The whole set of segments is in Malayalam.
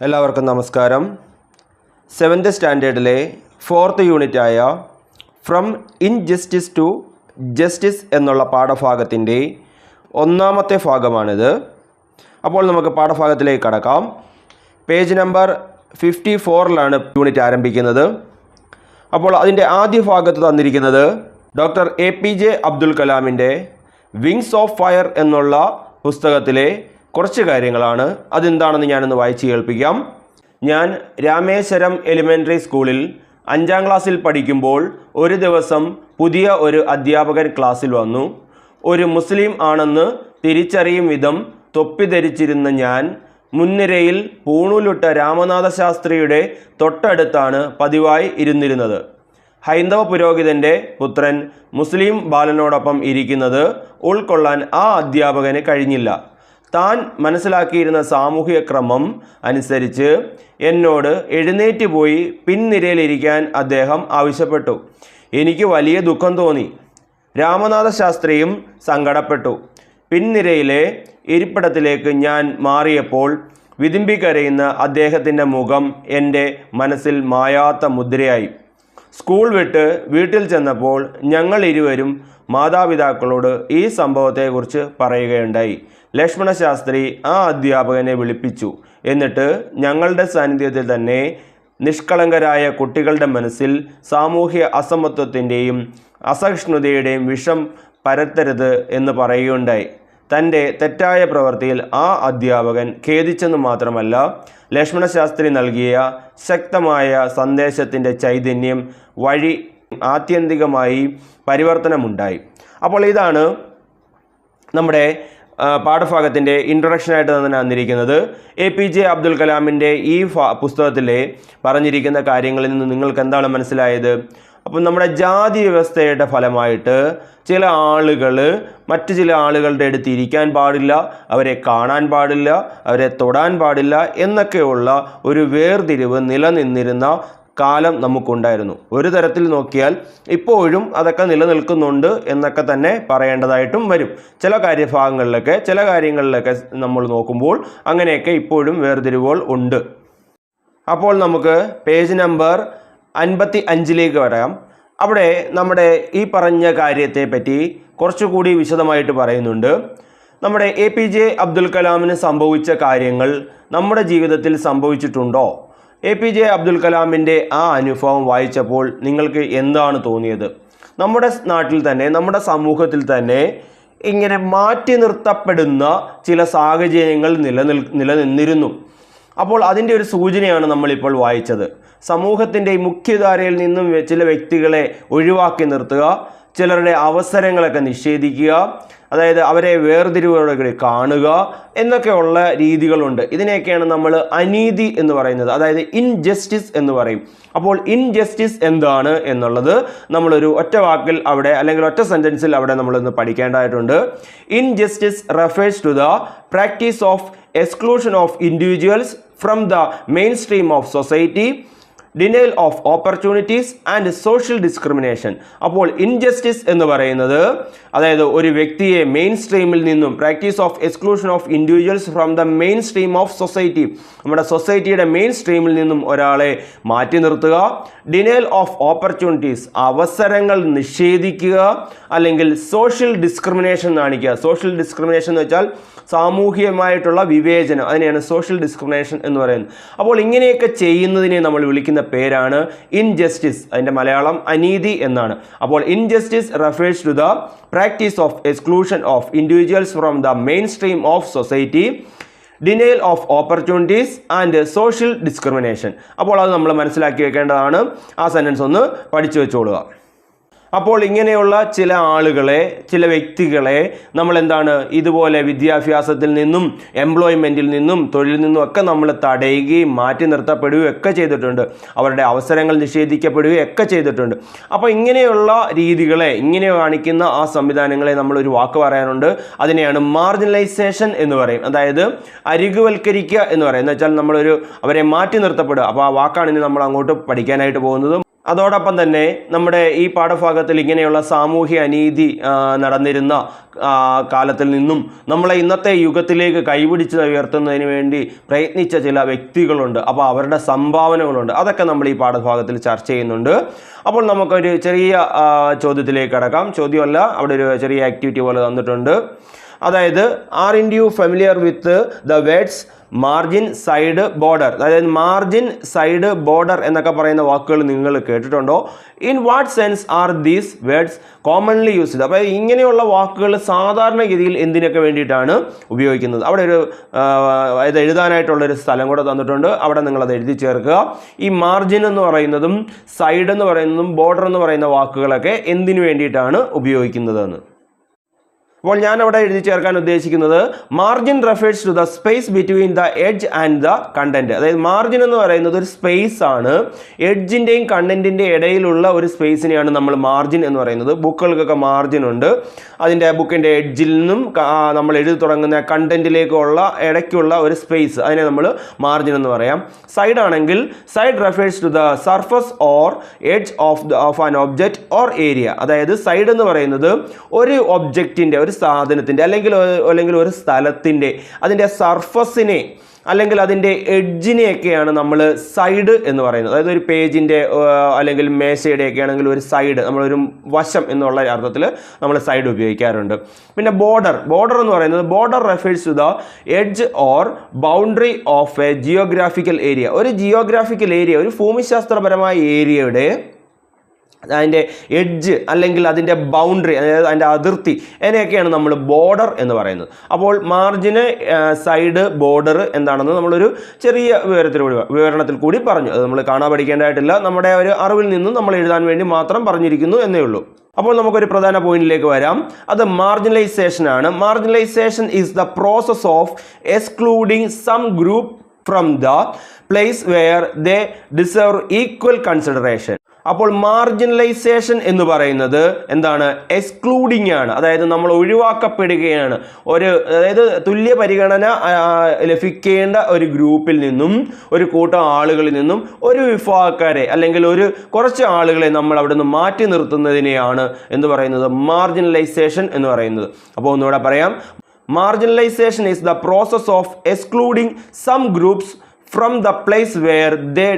എല്ലാവർക്കും നമസ്കാരം. 7th സ്റ്റാൻഡേർഡിലെ 4th യൂണിറ്റായ ഫ്രം ഇൻജസ്റ്റിസ് ടു ജസ്റ്റിസ് എന്നുള്ള പാഠഭാഗത്തിൻ്റെ ഒന്നാമത്തെ ഭാഗമാണിത്. അപ്പോൾ നമുക്ക് പാഠഭാഗത്തിലേക്ക് കടക്കാം. പേജ് നമ്പർ 54 യൂണിറ്റ് ആരംഭിക്കുന്നത്. അപ്പോൾ അതിൻ്റെ ആദ്യ ഭാഗത്ത് തന്നിരിക്കുന്നത് ഡോക്ടർ APJ അബ്ദുൽ കലാമിൻ്റെ വിങ്സ് ഓഫ് ഫയർ എന്നുള്ള പുസ്തകത്തിലെ കുറച്ച് കാര്യങ്ങളാണ്. അതെന്താണെന്ന് ഞാനൊന്ന് വായിച്ച് കേൾപ്പിക്കാം. ഞാൻ രാമേശ്വരം എലിമെൻ്ററി സ്കൂളിൽ 5ാം ക്ലാസ്സിൽ പഠിക്കുമ്പോൾ ഒരു ദിവസം പുതിയ ഒരു അധ്യാപകൻ ക്ലാസ്സിൽ വന്നു. ഒരു മുസ്ലിം ആണെന്ന് തിരിച്ചറിയും വിധം തൊപ്പി ധരിച്ചിരുന്ന ഞാൻ മുൻനിരയിൽ പൂണൂലുട്ട രാമനാഥ ശാസ്ത്രിയുടെ തൊട്ടടുത്താണ് പതിവായി ഇരുന്നിരുന്നത്. ഹൈന്ദവ പുരോഹിതൻ്റെ പുത്രൻ മുസ്ലിം ബാലനോടൊപ്പം ഇരിക്കുന്നത് ഉൾക്കൊള്ളാൻ ആ അധ്യാപകന് കഴിഞ്ഞില്ല. താൻ മനസ്സിലാക്കിയിരുന്ന സാമൂഹിക ക്രമം അനുസരിച്ച് എന്നോട് എഴുന്നേറ്റ് പോയി പിൻനിരയിലിരിക്കാൻ അദ്ദേഹം ആവശ്യപ്പെട്ടു. എനിക്ക് വലിയ ദുഃഖം തോന്നി. രാമനാഥ ശാസ്ത്രിയും സങ്കടപ്പെട്ടു. പിൻനിരയിലെ ഇരിപ്പിടത്തിലേക്ക് ഞാൻ മാറിയപ്പോൾ വിതുമ്പിക്കരയുന്ന അദ്ദേഹത്തിൻ്റെ മുഖം എൻ്റെ മനസ്സിൽ മായാത്ത മുദ്രയായി. സ്കൂൾ വിട്ട് വീട്ടിൽ ചെന്നപ്പോൾ ഞങ്ങൾ ഇരുവരും മാതാപിതാക്കളോട് ഈ സംഭവത്തെക്കുറിച്ച് പറയുകയുണ്ടായി. ലക്ഷ്മണ ശാസ്ത്രി ആ അധ്യാപകനെ വിളിപ്പിച്ചു. എന്നിട്ട് ഞങ്ങളുടെ സാന്നിധ്യത്തിൽ തന്നെ നിഷ്കളങ്കരായ കുട്ടികളുടെ മനസ്സിൽ സാമൂഹ്യ അസമത്വത്തിൻ്റെയും അസഹിഷ്ണുതയുടെയും വിഷം പരത്തരുത് എന്ന് പറയുകയുണ്ടായി. തൻ്റെ തെറ്റായ പ്രവൃത്തിയിൽ ആ അധ്യാപകൻ ഖേദിച്ചെന്ന് മാത്രമല്ല, ലക്ഷ്മണ ശാസ്ത്രി നൽകിയ ശക്തമായ സന്ദേശത്തിൻ്റെ ചൈതന്യം വഴി ആത്യന്തികമായി പരിവർത്തനമുണ്ടായി. അപ്പോൾ ഇതാണ് നമ്മുടെ പാഠഭാഗത്തിൻ്റെ ഇൻട്രൊഡക്ഷനായിട്ട് തന്നെ വന്നിരിക്കുന്നത്. APJ അബ്ദുൽ കലാമിൻ്റെ ഈ പുസ്തകത്തിലെ പറഞ്ഞിരിക്കുന്ന കാര്യങ്ങളിൽ നിന്ന് നിങ്ങൾക്ക് എന്താണ് മനസ്സിലായത്? അപ്പം നമ്മുടെ ജാതി വ്യവസ്ഥയുടെ ഫലമായിട്ട് ചില ആളുകൾ മറ്റു ചില ആളുകളുടെ അടുത്ത് ഇരിക്കാൻ പാടില്ല, അവരെ കാണാൻ പാടില്ല, അവരെ തൊടാൻ പാടില്ല എന്നൊക്കെയുള്ള ഒരു വേർതിരിവ് നിലനിന്നിരുന്ന കാലം നമുക്കുണ്ടായിരുന്നു. ഒരു തരത്തിൽ നോക്കിയാൽ ഇപ്പോഴും അതൊക്കെ നിലനിൽക്കുന്നുണ്ട് എന്നൊക്കെ തന്നെ പറയേണ്ടതായിട്ടും വരും. ചില കാര്യങ്ങളിലൊക്കെ നമ്മൾ നോക്കുമ്പോൾ അങ്ങനെയൊക്കെ ഇപ്പോഴും വേർതിരിവുകൾ ഉണ്ട്. അപ്പോൾ നമുക്ക് പേജ് നമ്പർ 55 വരാം. അവിടെ നമ്മുടെ ഈ പറഞ്ഞ കാര്യത്തെ പറ്റി കുറച്ചുകൂടി വിശദമായിട്ട് പറയുന്നുണ്ട്. നമ്മുടെ APJ അബ്ദുൽ കലാമിന് സംഭവിച്ച കാര്യങ്ങൾ നമ്മുടെ ജീവിതത്തിൽ സംഭവിച്ചിട്ടുണ്ടോ? APJ അബ്ദുൽ കലാമിൻ്റെ ആ അനുഭവം വായിച്ചപ്പോൾ നിങ്ങൾക്ക് എന്താണ് തോന്നിയത്? നമ്മുടെ നാട്ടിൽ തന്നെ, നമ്മുടെ സമൂഹത്തിൽ തന്നെ ഇങ്ങനെ മാറ്റി നിർത്തപ്പെടുന്ന ചില സാഹചര്യങ്ങൾ നിലനിന്നിരുന്നു. അപ്പോൾ അതിൻ്റെ ഒരു സൂചനയാണ് നമ്മളിപ്പോൾ വായിച്ചത്. സമൂഹത്തിൻ്റെ മുഖ്യധാരയിൽ നിന്നും ചില വ്യക്തികളെ ഒഴിവാക്കി നിർത്തുക, ചിലരുടെ അവസരങ്ങളൊക്കെ നിഷേധിക്കുക, അതായത് അവരെ വേർതിരിവുകളെ കാണുക എന്നൊക്കെയുള്ള രീതികളുണ്ട്. ഇതിനെയൊക്കെയാണ് നമ്മൾ അനീതി എന്ന് പറയുന്നത്, അതായത് ഇൻജസ്റ്റിസ് എന്ന് പറയും. അപ്പോൾ ഇൻജസ്റ്റിസ് എന്താണ് എന്നുള്ളത് നമ്മളൊരു ഒറ്റ വാക്കിൽ അവിടെ അല്ലെങ്കിൽ ഒറ്റ സെൻറ്റൻസിൽ അവിടെ നമ്മളൊന്ന് പഠിക്കേണ്ടതായിട്ടുണ്ട്. Injustice refers to the practice of exclusion of individuals from the mainstream of society, denial of opportunities and social discrimination. അപ്പോൾ ഇൻജസ്റ്റിസ് എന്ന് പറയുന്നത് അതായത് ഒരു വ്യക്തിയെ മെയിൻ സ്ട്രീമിൽ നിന്നും, practice of exclusion of individuals from the mainstream of society, നമ്മുടെ സൊസൈറ്റിയുടെ മെയിൻ സ്ട്രീമിൽ നിന്നും ഒരാളെ മാറ്റി നിർത്തുക. ഡിനയൽ ഓഫ് ഓപ്പർച്യൂണിറ്റീസ്, അവസരങ്ങൾ നിഷേധിക്കുക, അല്ലെങ്കിൽ സോഷ്യൽ ഡിസ്ക്രിമിനേഷൻ കാണിക്കുക. സോഷ്യൽ ഡിസ്ക്രിമിനേഷൻ എന്ന് വെച്ചാൽ സാമൂഹികമായിട്ടുള്ള വിവേചനം, അതിനെയാണ് സോഷ്യൽ ഡിസ്ക്രിമിനേഷൻ എന്ന് പറയുന്നത്. അപ്പോൾ ഇങ്ങനെയൊക്കെ ചെയ്യുന്നതിനെ നമ്മൾ വിളിക്കുന്ന പേരാണ് ഇൻജസ്റ്റിസ്. അതിൻ്റെ മലയാളം അനീതി എന്നാണ്. അപ്പോൾ injustice refers to the practice of exclusion of individuals from the mainstream of society, denial of opportunities and social discrimination. അപ്പോൾ അത് നമ്മൾ മനസ്സിലാക്കി വെക്കേണ്ടതാണ്. ആ സെൻറ്റൻസ് ഒന്ന് പഠിച്ചു വെച്ചോളുക. അപ്പോൾ ഇങ്ങനെയുള്ള ചില ആളുകളെ, ചില വ്യക്തികളെ നമ്മൾ എന്താണ് ഇതുപോലെ വിദ്യാഭ്യാസത്തിൽ നിന്നും എംപ്ലോയ്മെൻറ്റിൽ നിന്നും തൊഴിലിൽ നിന്നും ഒക്കെ നമ്മൾ തടയുകയും മാറ്റി നിർത്തപ്പെടുകയും ഒക്കെ ചെയ്തിട്ടുണ്ട്. അവരുടെ അവസരങ്ങൾ നിഷേധിക്കപ്പെടുകയും ഒക്കെ ചെയ്തിട്ടുണ്ട്. അപ്പോൾ ഇങ്ങനെയുള്ള രീതികളെ, ഇങ്ങനെ കാണിക്കുന്ന ആ സംവിധാനങ്ങളെ നമ്മളൊരു വാക്ക് പറയാനുണ്ട്. അതിനെയാണ് മാർജിനലൈസേഷൻ എന്ന് പറയും. അതായത് അരികുവൽക്കരിക്കുക എന്ന് പറയും. എന്ന് വെച്ചാൽ അവരെ മാറ്റി നിർത്തപ്പെടുക. അപ്പോൾ ആ വാക്കാണ് ഇനി നമ്മൾ അങ്ങോട്ട് പഠിക്കാനായിട്ട് പോകുന്നത്. അതോടൊപ്പം തന്നെ നമ്മുടെ ഈ പാഠഭാഗത്തിൽ ഇങ്ങനെയുള്ള സാമൂഹ്യ അനീതി നടന്നിരുന്ന കാലത്തിൽ നിന്നും നമ്മളെ ഇന്നത്തെ യുഗത്തിലേക്ക് കൈപിടിച്ച് ഉയർത്തുന്നതിന് വേണ്ടി പ്രയത്നിച്ച ചില വ്യക്തികളുണ്ട്. അപ്പോൾ അവരുടെ സംഭാവനകളുണ്ട്. അതൊക്കെ നമ്മൾ ഈ പാഠഭാഗത്തിൽ ചർച്ച ചെയ്യുന്നുണ്ട്. അപ്പോൾ നമുക്കൊരു ചെറിയ ചോദ്യത്തിലേക്ക് കടക്കാം. ചോദ്യമല്ല, അവിടെ ഒരു ചെറിയ ആക്ടിവിറ്റി പോലെ തന്നിട്ടുണ്ട്. അതായത് are you familiar with the words margin, side, border? അതായത് മാർജിൻ, സൈഡ്, ബോർഡർ എന്നൊക്കെ പറയുന്ന വാക്കുകൾ നിങ്ങൾ കേട്ടിട്ടുണ്ടോ? In what sense are these words commonly used? അപ്പോൾ ഇങ്ങനെയുള്ള വാക്കുകൾ സാധാരണഗതിയിൽ എന്തിനൊക്കെ വേണ്ടിയിട്ടാണ് ഉപയോഗിക്കുന്നത്? അവിടെ ഒരു ഇത് എഴുതാനായിട്ടുള്ളൊരു സ്ഥലം കൂടെ തന്നിട്ടുണ്ട്. അവിടെ നിങ്ങളത് എഴുതി ചേർക്കുക. ഈ മാർജിൻ എന്ന് പറയുന്നതും സൈഡ് എന്ന് പറയുന്നതും ബോർഡർ എന്ന് പറയുന്ന വാക്കുകളൊക്കെ എന്തിനു വേണ്ടിയിട്ടാണ് ഉപയോഗിക്കുന്നതെന്ന്. അപ്പോൾ ഞാൻ അവിടെ എഴുതി ചേർക്കാൻ ഉദ്ദേശിക്കുന്നത് margin refers to the space between the edge and the content. അതായത് മാർജിൻ എന്ന് പറയുന്നത് ഒരു സ്പേസ് ആണ്. എഡ്ജിൻ്റെയും കണ്ടന്റിൻ്റെ ഇടയിലുള്ള ഒരു സ്പേസിനെയാണ് നമ്മൾ മാർജിൻ എന്ന് പറയുന്നത്. ബുക്കുകൾക്കൊക്കെ മാർജിൻ ഉണ്ട്. അതിൻ്റെ ബുക്കിൻ്റെ എഡ്ജിൽ നിന്നും നമ്മൾ എഴുതി തുടങ്ങുന്ന കണ്ടന്റിലേക്കുള്ള ഇടയ്ക്കുള്ള ഒരു സ്പേസ്, അതിനെ നമ്മൾ മാർജിൻ എന്ന് പറയാം. സൈഡ് ആണെങ്കിൽ side refers to the surface or edge of an object or area. അതായത് സൈഡ് എന്ന് പറയുന്നത് ഒരു ഒബ്ജക്റ്റിൻ്റെ, ഒരു സാധനത്തിൻ്റെ അല്ലെങ്കിൽ ഒരു സ്ഥലത്തിൻ്റെ അതിൻ്റെ സർഫസിനെ അല്ലെങ്കിൽ അതിൻ്റെ എഡ്ജിനെയൊക്കെയാണ് നമ്മൾ സൈഡ് എന്ന് പറയുന്നത്. അതായത് ഒരു പേജിൻ്റെ അല്ലെങ്കിൽ മേശയുടെയൊക്കെ ആണെങ്കിൽ ഒരു സൈഡ്, നമ്മളൊരു വശം എന്നുള്ള അർത്ഥത്തിൽ നമ്മൾ സൈഡ് ഉപയോഗിക്കാറുണ്ട്. പിന്നെ ബോർഡർ എന്ന് പറയുന്നത് border refers to the edge or boundary of a geographical area. ഒരു ജിയോഗ്രാഫിക്കൽ ഏരിയ, ഒരു ഭൂമിശാസ്ത്രപരമായ ഏരിയയുടെ അതിൻ്റെ എഡ്ജ് അല്ലെങ്കിൽ അതിൻ്റെ ബൗണ്ടറി, അതായത് അതിൻ്റെ അതിർത്തി, അതിനെയൊക്കെയാണ് നമ്മൾ ബോർഡർ എന്ന് പറയുന്നത്. അപ്പോൾ മാർജിന്, സൈഡ്, ബോർഡർ എന്താണെന്ന് നമ്മളൊരു ചെറിയ വിവരണത്തിൽ കൂടി പറഞ്ഞു. അത് നമ്മൾ കാണാൻ പഠിക്കേണ്ടതായിട്ടില്ല. നമ്മുടെ ഒരു അറിവിൽ നിന്നും നമ്മൾ എഴുതാൻ വേണ്ടി മാത്രം പറഞ്ഞിരിക്കുന്നു എന്നേ ഉള്ളൂ. അപ്പോൾ നമുക്കൊരു പ്രധാന പോയിന്റിലേക്ക് വരാം. അത് മാർജിനലൈസേഷൻ ആണ്. Marginalisation is the process of excluding some group from the place where they deserve equal consideration. അപ്പോൾ മാർജിനലൈസേഷൻ എന്ന് പറയുന്നത് എന്താണ്? എക്സ്ക്ലൂഡിങ് ആണ്. അതായത് നമ്മൾ ഒഴിവാക്കപ്പെടുകയാണ്. അതായത് തുല്യ പരിഗണന ലഭിക്കേണ്ട ഒരു ഗ്രൂപ്പിൽ നിന്നും, ഒരു കൂട്ടം ആളുകളിൽ നിന്നും ഒരു വിഭാഗക്കാരെ അല്ലെങ്കിൽ കുറച്ച് ആളുകളെ നമ്മൾ അവിടെ നിന്ന് മാറ്റി നിർത്തുന്നതിനെയാണ് എന്ത് പറയുന്നത്? മാർജിനലൈസേഷൻ എന്ന് പറയുന്നത്. അപ്പോൾ ഒന്നുകൂടെ പറയാം. Marginalisation is the process of excluding some groups from the place where they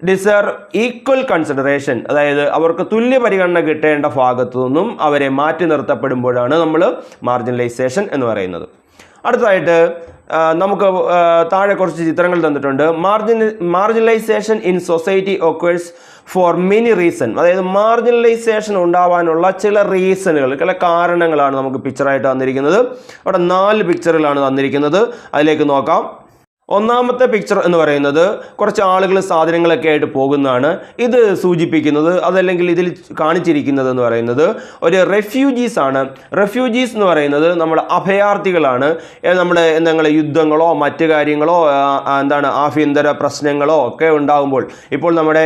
deserve equal consideration. അതായത് അവർക്ക് തുല്യ പരിഗണന കിട്ടേണ്ട ഭാഗത്തു നിന്നും അവരെ മാറ്റി നിർത്തപ്പെടുമ്പോഴാണ് നമ്മൾ മാർജിനലൈസേഷൻ എന്ന് പറയുന്നത്. അടുത്തതായിട്ട് നമുക്ക് താഴെ കുറച്ച് ചിത്രങ്ങൾ തന്നിട്ടുണ്ട്. Marginalisation in society occurs for many reason. അതായത് മാർജിനലൈസേഷൻ ഉണ്ടാവാനുള്ള ചില റീസണുകൾ, ചില കാരണങ്ങളാണ് നമുക്ക് പിക്ചറായിട്ട് തന്നിരിക്കുന്നത്. അവിടെ 4 പിക്ചറുകളാണ് തന്നിരിക്കുന്നത്. അതിലേക്ക് നോക്കാം. ഒന്നാമത്തെ പിക്ചർ എന്ന് പറയുന്നത് കുറച്ച് ആളുകൾ സാധനങ്ങളൊക്കെ ആയിട്ട് പോകുന്നതാണ്. ഇത് സൂചിപ്പിക്കുന്നത്, അതല്ലെങ്കിൽ ഇതിൽ കാണിച്ചിരിക്കുന്നത് എന്ന് പറയുന്നത് ഒരു റെഫ്യൂജീസ് ആണ്. റെഫ്യൂജീസ് എന്ന് പറയുന്നത് നമ്മുടെ അഭയാർത്ഥികളാണ്. നമ്മുടെ എന്തെങ്കിലും യുദ്ധങ്ങളോ മറ്റു കാര്യങ്ങളോ ആഭ്യന്തര പ്രശ്നങ്ങളോ ഒക്കെ ഉണ്ടാകുമ്പോൾ, ഇപ്പോൾ നമ്മുടെ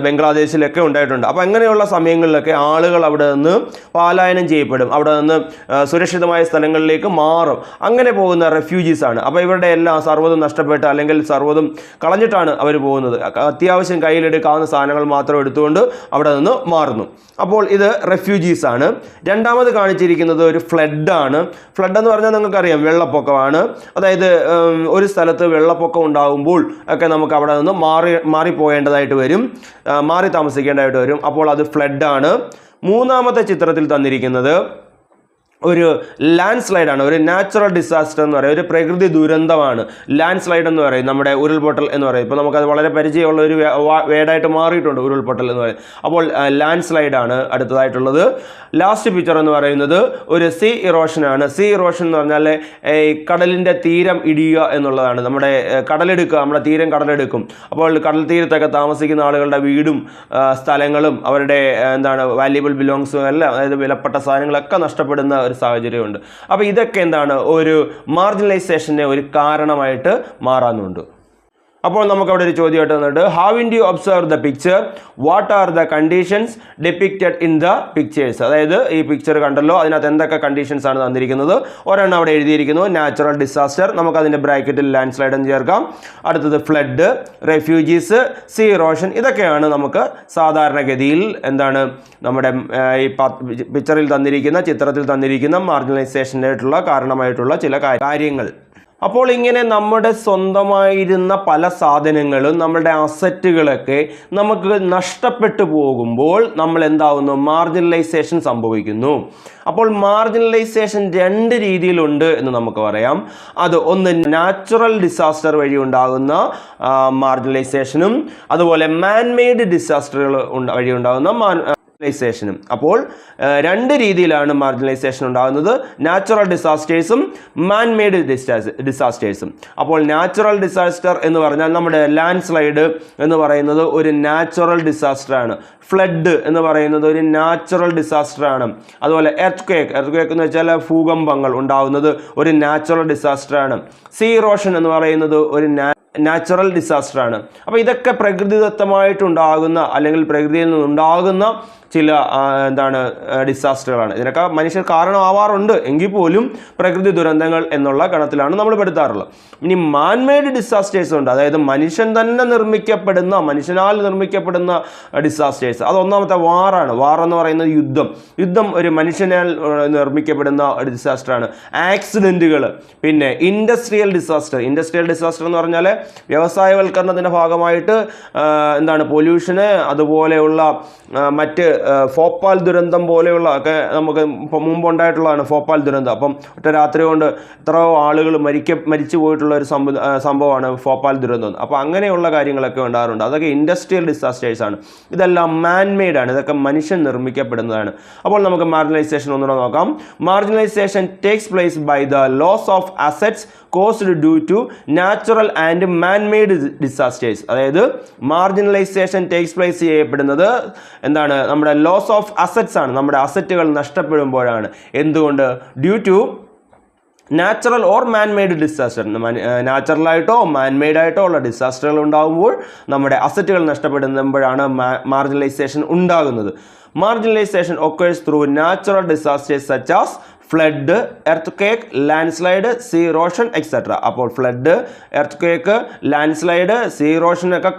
ബംഗ്ലാദേശിലൊക്കെ ഉണ്ടായിട്ടുണ്ട്. അപ്പോൾ അങ്ങനെയുള്ള സമയങ്ങളിലൊക്കെ ആളുകൾ അവിടെ നിന്ന് പലായനം ചെയ്യപ്പെടും, അവിടെ നിന്ന് സുരക്ഷിതമായ സ്ഥലങ്ങളിലേക്ക് മാറും. അങ്ങനെ പോകുന്ന റെഫ്യൂജീസ് ആണ്. അപ്പോൾ ഇവരുടെ എല്ലാം സർവ്വതും നഷ്ടപ്പെട്ട് അല്ലെങ്കിൽ സർവ്വതും കളഞ്ഞിട്ടാണ് അവർ പോകുന്നത്. അത്യാവശ്യം കയ്യിലെടുക്കാവുന്ന സാധനങ്ങൾ മാത്രം എടുത്തുകൊണ്ട് അവിടെ നിന്ന് മാറുന്നു. അപ്പോൾ ഇത് റെഫ്യൂജീസ് ആണ്. രണ്ടാമത് കാണിച്ചിരിക്കുന്നത് ഒരു ഫ്ലഡ് ആണ്. ഫ്ലഡ് എന്ന് പറഞ്ഞാൽ നിങ്ങൾക്കറിയാം, വെള്ളപ്പൊക്കമാണ്. അതായത് ഒരു സ്ഥലത്ത് വെള്ളപ്പൊക്കം ഉണ്ടാകുമ്പോൾ ഒക്കെ നമുക്ക് അവിടെ നിന്ന് മാറിപ്പോകേണ്ടതായിട്ട് വരും, മാറി താമസിക്കേണ്ടതായിട്ട് വരും. അപ്പോൾ അത് ഫ്ലഡ് ആണ്. മൂന്നാമത്തെ ചിത്രത്തിൽ തന്നിരിക്കുന്നത് ഒരു ലാൻഡ് സ്ലൈഡാണ്. ഒരു നാച്ചുറൽ ഡിസാസ്റ്റർ എന്ന് പറയുന്നത് ഒരു പ്രകൃതി ദുരന്തമാണ് ലാൻഡ് സ്ലൈഡ് എന്ന് പറയും, നമ്മുടെ ഉരുൾപൊട്ടൽ എന്ന് പറയും. ഇപ്പോൾ നമുക്കത് വളരെ പരിചയമുള്ള ഒരു വേർഡായിട്ട് മാറിയിട്ടുണ്ട്, ഉരുൾപൊട്ടൽ എന്ന് പറയും. അപ്പോൾ ലാൻഡ് സ്ലൈഡാണ് അടുത്തതായിട്ടുള്ളത്. ലാസ്റ്റ് പിക്ചർ എന്ന് പറയുന്നത് ഒരു സീ ഇറോഷനാണ്. സീ ഇറോഷൻ എന്ന് പറഞ്ഞാൽ ഈ കടലിൻ്റെ തീരം ഇടിയുക എന്നുള്ളതാണ്. നമ്മുടെ കടലെടുക്കുക, നമ്മുടെ തീരം കടലെടുക്കും. അപ്പോൾ കടൽ തീരത്തൊക്കെ താമസിക്കുന്ന ആളുകളുടെ വീടും സ്ഥലങ്ങളും അവരുടെ വാല്യുബിൾ ബിലോങ്സും എല്ലാം, അതായത് വിലപ്പെട്ട സാധനങ്ങളൊക്കെ നഷ്ടപ്പെടുന്ന ഒരു സാഹചര്യമുണ്ട്. അപ്പോൾ ഇതൊക്കെ ഒരു മാർജിനലൈസേഷന് ഒരു കാരണമായിട്ട് മാറാനുണ്ട്. അപ്പോൾ നമുക്ക് അവിടെ ഒരു ചോദ്യമായിട്ട് വന്നിട്ട് ഹാവിൻഡ് you observe the picture, what are the conditions depicted in the pictures. അതായത് ഈ പിക്ചർ കണ്ടല്ലോ, അതിനകത്ത് എന്തൊക്കെ കണ്ടീഷൻസ് ആണ് തന്നിരിക്കുന്നത്. ഒരെണ്ണം അവിടെ എഴുതിയിരിക്കുന്നു, നാച്ചുറൽ ഡിസാസ്റ്റർ, നമുക്കതിൻ്റെ ബ്രാക്കറ്റിൽ ലാൻഡ് സ്ലൈഡ് എന്ന് ചേർക്കാം. അടുത്തത് ഫ്ലഡ്, റെഫ്യൂജീസ്, സീ ഇറോഷൻ. ഇതൊക്കെയാണ് നമുക്ക് സാധാരണഗതിയിൽ എന്താണ് നമ്മുടെ ഈ പിക്ചറിൽ തന്നിരിക്കുന്ന, ചിത്രത്തിൽ തന്നിരിക്കുന്ന മാർജിനലൈസേഷനായിട്ടുള്ള കാരണമായിട്ടുള്ള ചില കാര്യങ്ങൾ. അപ്പോൾ ഇങ്ങനെ നമ്മുടെ സ്വന്തമായിരുന്ന പല സാധനങ്ങളും നമ്മളുടെ അസറ്റുകളൊക്കെ നമുക്ക് നഷ്ടപ്പെട്ടു പോകുമ്പോൾ നമ്മൾ എന്താവുന്നു, മാർജിനലൈസേഷൻ സംഭവിക്കുന്നു. അപ്പോൾ മാർജിനലൈസേഷൻ രണ്ട് രീതിയിലുണ്ട് എന്ന് നമുക്ക് പറയാം. അത് ഒന്ന് നാച്ചുറൽ ഡിസാസ്റ്റർ വഴി ഉണ്ടാകുന്ന മാർജിനലൈസേഷനും അതുപോലെ മാൻമെയ്ഡ് ഡിസാസ്റ്ററുകൾ വഴി ഉണ്ടാകുന്ന മാർജിനലൈസേഷനും. അപ്പോൾ രണ്ട് രീതിയിലാണ് മാർജിനലൈസേഷൻ ഉണ്ടാകുന്നത്, നാച്ചുറൽ ഡിസാസ്റ്റേഴ്സും മാൻമെയ്ഡ് ഡിസാസ്റ്റേഴ്സും. അപ്പോൾ നാച്ചുറൽ ഡിസാസ്റ്റർ എന്ന് പറഞ്ഞാൽ നമ്മുടെ ലാൻഡ് സ്ലൈഡ് എന്ന് പറയുന്നത് ഒരു നാച്ചുറൽ ഡിസാസ്റ്ററാണ്. ഫ്ലഡ് എന്ന് പറയുന്നത് ഒരു നാച്ചുറൽ ഡിസാസ്റ്ററാണ്. അതുപോലെ എർത്ത് ക്വേക്ക് എന്ന് വെച്ചാൽ ഭൂകമ്പങ്ങൾ ഉണ്ടാകുന്നത് ഒരു നാച്ചുറൽ ഡിസാസ്റ്ററാണ്. സീ ഇറോഷൻ എന്ന് പറയുന്നത് ഒരു നാച്ചുറൽ ഡിസാസ്റ്ററാണ്. അപ്പോൾ ഇതൊക്കെ പ്രകൃതിദത്തമായിട്ടുണ്ടാകുന്ന അല്ലെങ്കിൽ പ്രകൃതിയിൽ നിന്നുണ്ടാകുന്ന ചില ഡിസാസ്റ്ററുകളാണ്. ഇതിനൊക്കെ മനുഷ്യർ കാരണമാവാറുണ്ട് എങ്കിൽ പോലും പ്രകൃതി ദുരന്തങ്ങൾ എന്നുള്ള ഗണത്തിലാണ് നമ്മൾ പെടുത്താറുള്ളത്. ഇനി മാൻമെയ്ഡ് ഡിസാസ്റ്റേഴ്സ് ഉണ്ട്, അതായത് മനുഷ്യൻ തന്നെ മനുഷ്യനാൽ നിർമ്മിക്കപ്പെടുന്ന ഡിസാസ്റ്റേഴ്സ്. അത് ഒന്നാമത്തെ വാറാണ്. വാർ എന്ന് പറയുന്നത് യുദ്ധം ഒരു മനുഷ്യനാൽ നിർമ്മിക്കപ്പെടുന്ന ഒരു ഡിസാസ്റ്ററാണ്. ആക്സിഡൻറ്റുകൾ, പിന്നെ ഇൻഡസ്ട്രിയൽ ഡിസാസ്റ്റർ എന്ന് പറഞ്ഞാൽ വ്യവസായവൽക്കരണത്തിൻ്റെ ഭാഗമായിട്ട് പൊല്യൂഷന്, അതുപോലെയുള്ള മറ്റ് ഭോപ്പാൽ ദുരന്തം പോലെയുള്ള ഒക്കെ നമുക്ക് മുമ്പുണ്ടായിട്ടുള്ളതാണ് ഭോപ്പാൽ ദുരന്തം. അപ്പം ഒറ്റ രാത്രി കൊണ്ട് എത്രയോ ആളുകൾ മരിച്ചു പോയിട്ടുള്ള ഒരു സംഭവമാണ് ഭോപ്പാൽ ദുരന്തം. അപ്പോൾ അങ്ങനെയുള്ള കാര്യങ്ങളൊക്കെ ഉണ്ടാകാറുണ്ട്. അതൊക്കെ ഇൻഡസ്ട്രിയൽ ഡിസാസ്റ്റേഴ്സാണ്. ഇതെല്ലാം മാൻമെയ്ഡ് ആണ്, ഇതൊക്കെ മനുഷ്യൻ നിർമ്മിക്കപ്പെടുന്നതാണ്. അപ്പോൾ നമുക്ക് മാർജിനലൈസേഷൻ ഒന്നുകൂടെ നോക്കാം. Marginalisation takes place by the loss of assets caused due to natural and manmade disasters. അതായത് മാർജിനലൈസേഷൻ ടേക്സ് പ്ലേസ് ചെയ്യപ്പെടുന്നത് നമ്മുടെ ലോസ് ഓഫ് അസറ്റ്സ് ആണ്. നമ്മുടെ അസറ്റുകൾ നഷ്ടപ്പെടുമ്പോഴാണ്. എന്തുകൊണ്ട്? Due to natural or manmade disaster. നാച്ചുറലായിട്ടോ മാൻമെയ്ഡായിട്ടോ ഉള്ള ഡിസാസ്റ്ററുകൾ ഉണ്ടാകുമ്പോൾ നമ്മുടെ അസറ്റുകൾ നഷ്ടപ്പെടുമ്പോഴാണ് മാർജിനലൈസേഷൻ ഉണ്ടാകുന്നത്. Marginalisation occurs through natural disasters such as flood, earthquake, landslide, sea erosion, etc. അപ്പോൾ flood, earth landslide, sea erosion ഒക്കെ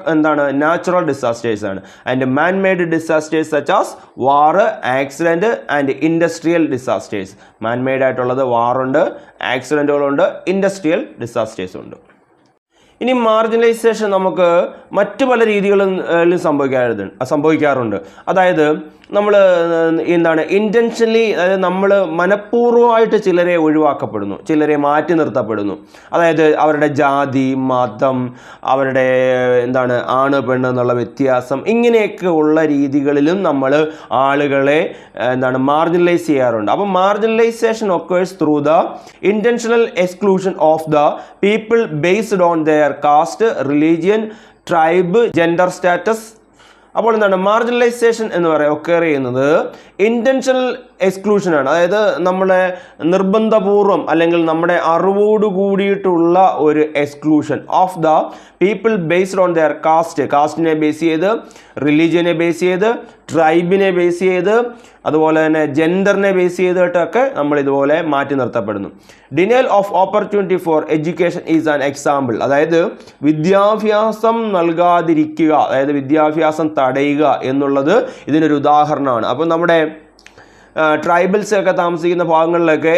നാച്ചുറൽ ഡിസാസ്റ്റേഴ്സ് ആണ്. And manmade disasters such as war, accident and industrial disasters. Manmade ആയിട്ടുള്ളത് വാറുണ്ട്, ആക്സിഡൻറ്റുകളുണ്ട്, ഇൻഡസ്ട്രിയൽ ഡിസാസ്റ്റേഴ്സും ഉണ്ട്. ഇനി മാർജിനലൈസേഷൻ നമുക്ക് മറ്റു പല രീതികളും സംഭവിക്കാറുണ്ട്. അതായത് നമ്മൾ ഇൻറ്റൻഷനലി, അതായത് നമ്മൾ മനഃപൂർവ്വമായിട്ട് ചിലരെ ഒഴിവാക്കപ്പെടുന്നു, ചിലരെ മാറ്റി നിർത്തപ്പെടുന്നു. അതായത് അവരുടെ ജാതി, മതം, അവരുടെ ആണ് പെണ്ണ് എന്നുള്ള വ്യത്യാസം, ഇങ്ങനെയൊക്കെ ഉള്ള രീതികളിലും നമ്മൾ ആളുകളെ മാർജിനലൈസ് ചെയ്യാറുണ്ട്. അപ്പം marginalisation occurs through the intentional exclusion of the people based on their caste, religion, tribe, gender status. അപ്പോൾ മാർജിനലൈസേഷൻ എന്ന് ഒക്കർ ചെയ്യുന്നത് ഇൻറ്റൻഷണൽ എക്സ്ക്ലൂഷനാണ്. അതായത് നമ്മളെ നിർബന്ധപൂർവം അല്ലെങ്കിൽ നമ്മുടെ അറിവോട് കൂടിയിട്ടുള്ള ഒരു exclusion of the people based on their കാസ്റ്റിനെ ബേസ് ചെയ്ത്, റിലീജിയനെ ബേസ് ചെയ്ത്, ട്രൈബിനെ ബേസ് ചെയ്ത്, അതുപോലെ തന്നെ ജെൻഡറിനെ ബേസ് ചെയ്തിട്ടൊക്കെ നമ്മൾ ഇതുപോലെ മാറ്റി നിർത്തപ്പെടുന്നു. Denial of opportunity for education is an example. അതായത് വിദ്യാഭ്യാസം നൽകാതിരിക്കുക, അതായത് വിദ്യാഭ്യാസം തടയുക എന്നുള്ളത് ഇതിനൊരു ഉദാഹരണമാണ്. അപ്പോൾ നമ്മുടെ ട്രൈബൽസ് ഒക്കെ താമസിക്കുന്ന ഭാഗങ്ങളിലൊക്കെ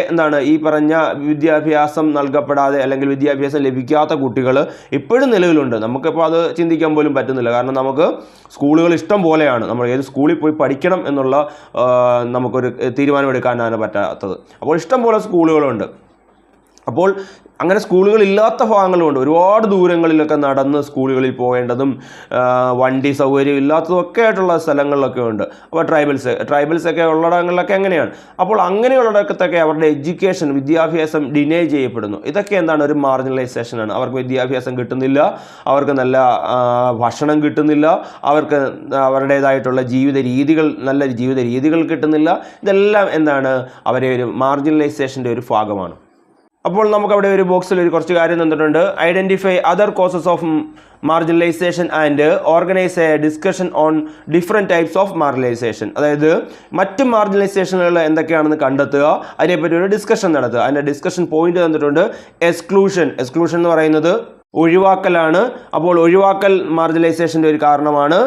ഈ പറഞ്ഞ വിദ്യാഭ്യാസം നൽകപ്പെടാതെ അല്ലെങ്കിൽ വിദ്യാഭ്യാസം ലഭിക്കാത്ത കുട്ടികൾ ഇപ്പോഴും നിലവിലുണ്ട്. നമുക്കിപ്പോൾ അത് ചിന്തിക്കാൻ പോലും പറ്റുന്നില്ല. കാരണം നമുക്ക് സ്കൂളുകൾ ഇഷ്ടം പോലെയാണ്. നമ്മൾ ഏത് സ്കൂളിൽ പോയി പഠിക്കണം എന്നുള്ള നമുക്കൊരു തീരുമാനമെടുക്കാനാണ് പറ്റാത്തത്. അപ്പോൾ ഇഷ്ടം പോലെ സ്കൂളുകളുണ്ട്. അപ്പോൾ അങ്ങനെ സ്കൂളുകൾ ഇല്ലാത്ത ഭാഗങ്ങളുമുണ്ട്. ഒരുപാട് ദൂരങ്ങളിലൊക്കെ നടന്ന് സ്കൂളുകളിൽ പോകേണ്ടതും വണ്ടി സൗകര്യം ഇല്ലാത്തതും ഒക്കെ ആയിട്ടുള്ള സ്ഥലങ്ങളിലൊക്കെ ഉണ്ട്. അപ്പോൾ ട്രൈബൽസൊക്കെ ഉള്ളിടങ്ങളിലൊക്കെ എങ്ങനെയാണ്. അപ്പോൾ അങ്ങനെയുള്ളിടത്തൊക്കെ അവരുടെ വിദ്യാഭ്യാസം ഡിനേ ചെയ്യപ്പെടുന്നു. ഇതൊക്കെ ഒരു മാർജിനലൈസേഷനാണ്. അവർക്ക് വിദ്യാഭ്യാസം കിട്ടുന്നില്ല, അവർക്ക് നല്ല ഭക്ഷണം കിട്ടുന്നില്ല, അവർക്ക് അവരുടേതായിട്ടുള്ള നല്ല ജീവിത രീതികൾ കിട്ടുന്നില്ല. ഇതെല്ലാം അവരെ ഒരു മാർജിനലൈസേഷൻ്റെ ഒരു ഭാഗമാണ്. അപ്പോൾ നമുക്കവിടെ ഒരു ബോക്സിൽ ഒരു കുറച്ച് കാര്യം തന്നിട്ടുണ്ട്. Identify other causes of marginalisation and organise A discussion on different types of marginalisation. അതായത് മറ്റ് മാർജിനലൈസേഷനുകൾ എന്തൊക്കെയാണെന്ന് കണ്ടെത്തുക, അതിനെപ്പറ്റി ഒരു ഡിസ്കഷൻ നടത്തുക. അതിൻ്റെ ഡിസ്കഷൻ പോയിന്റ് തന്നിട്ടുണ്ട്. എക്സ്ക്ലൂഷൻ എന്ന് പറയുന്നത് ഒഴിവാക്കലാണ്. അപ്പോൾ ഒഴിവാക്കൽ മാർജിനലൈസേഷൻ്റെ ഒരു കാരണമാണ്.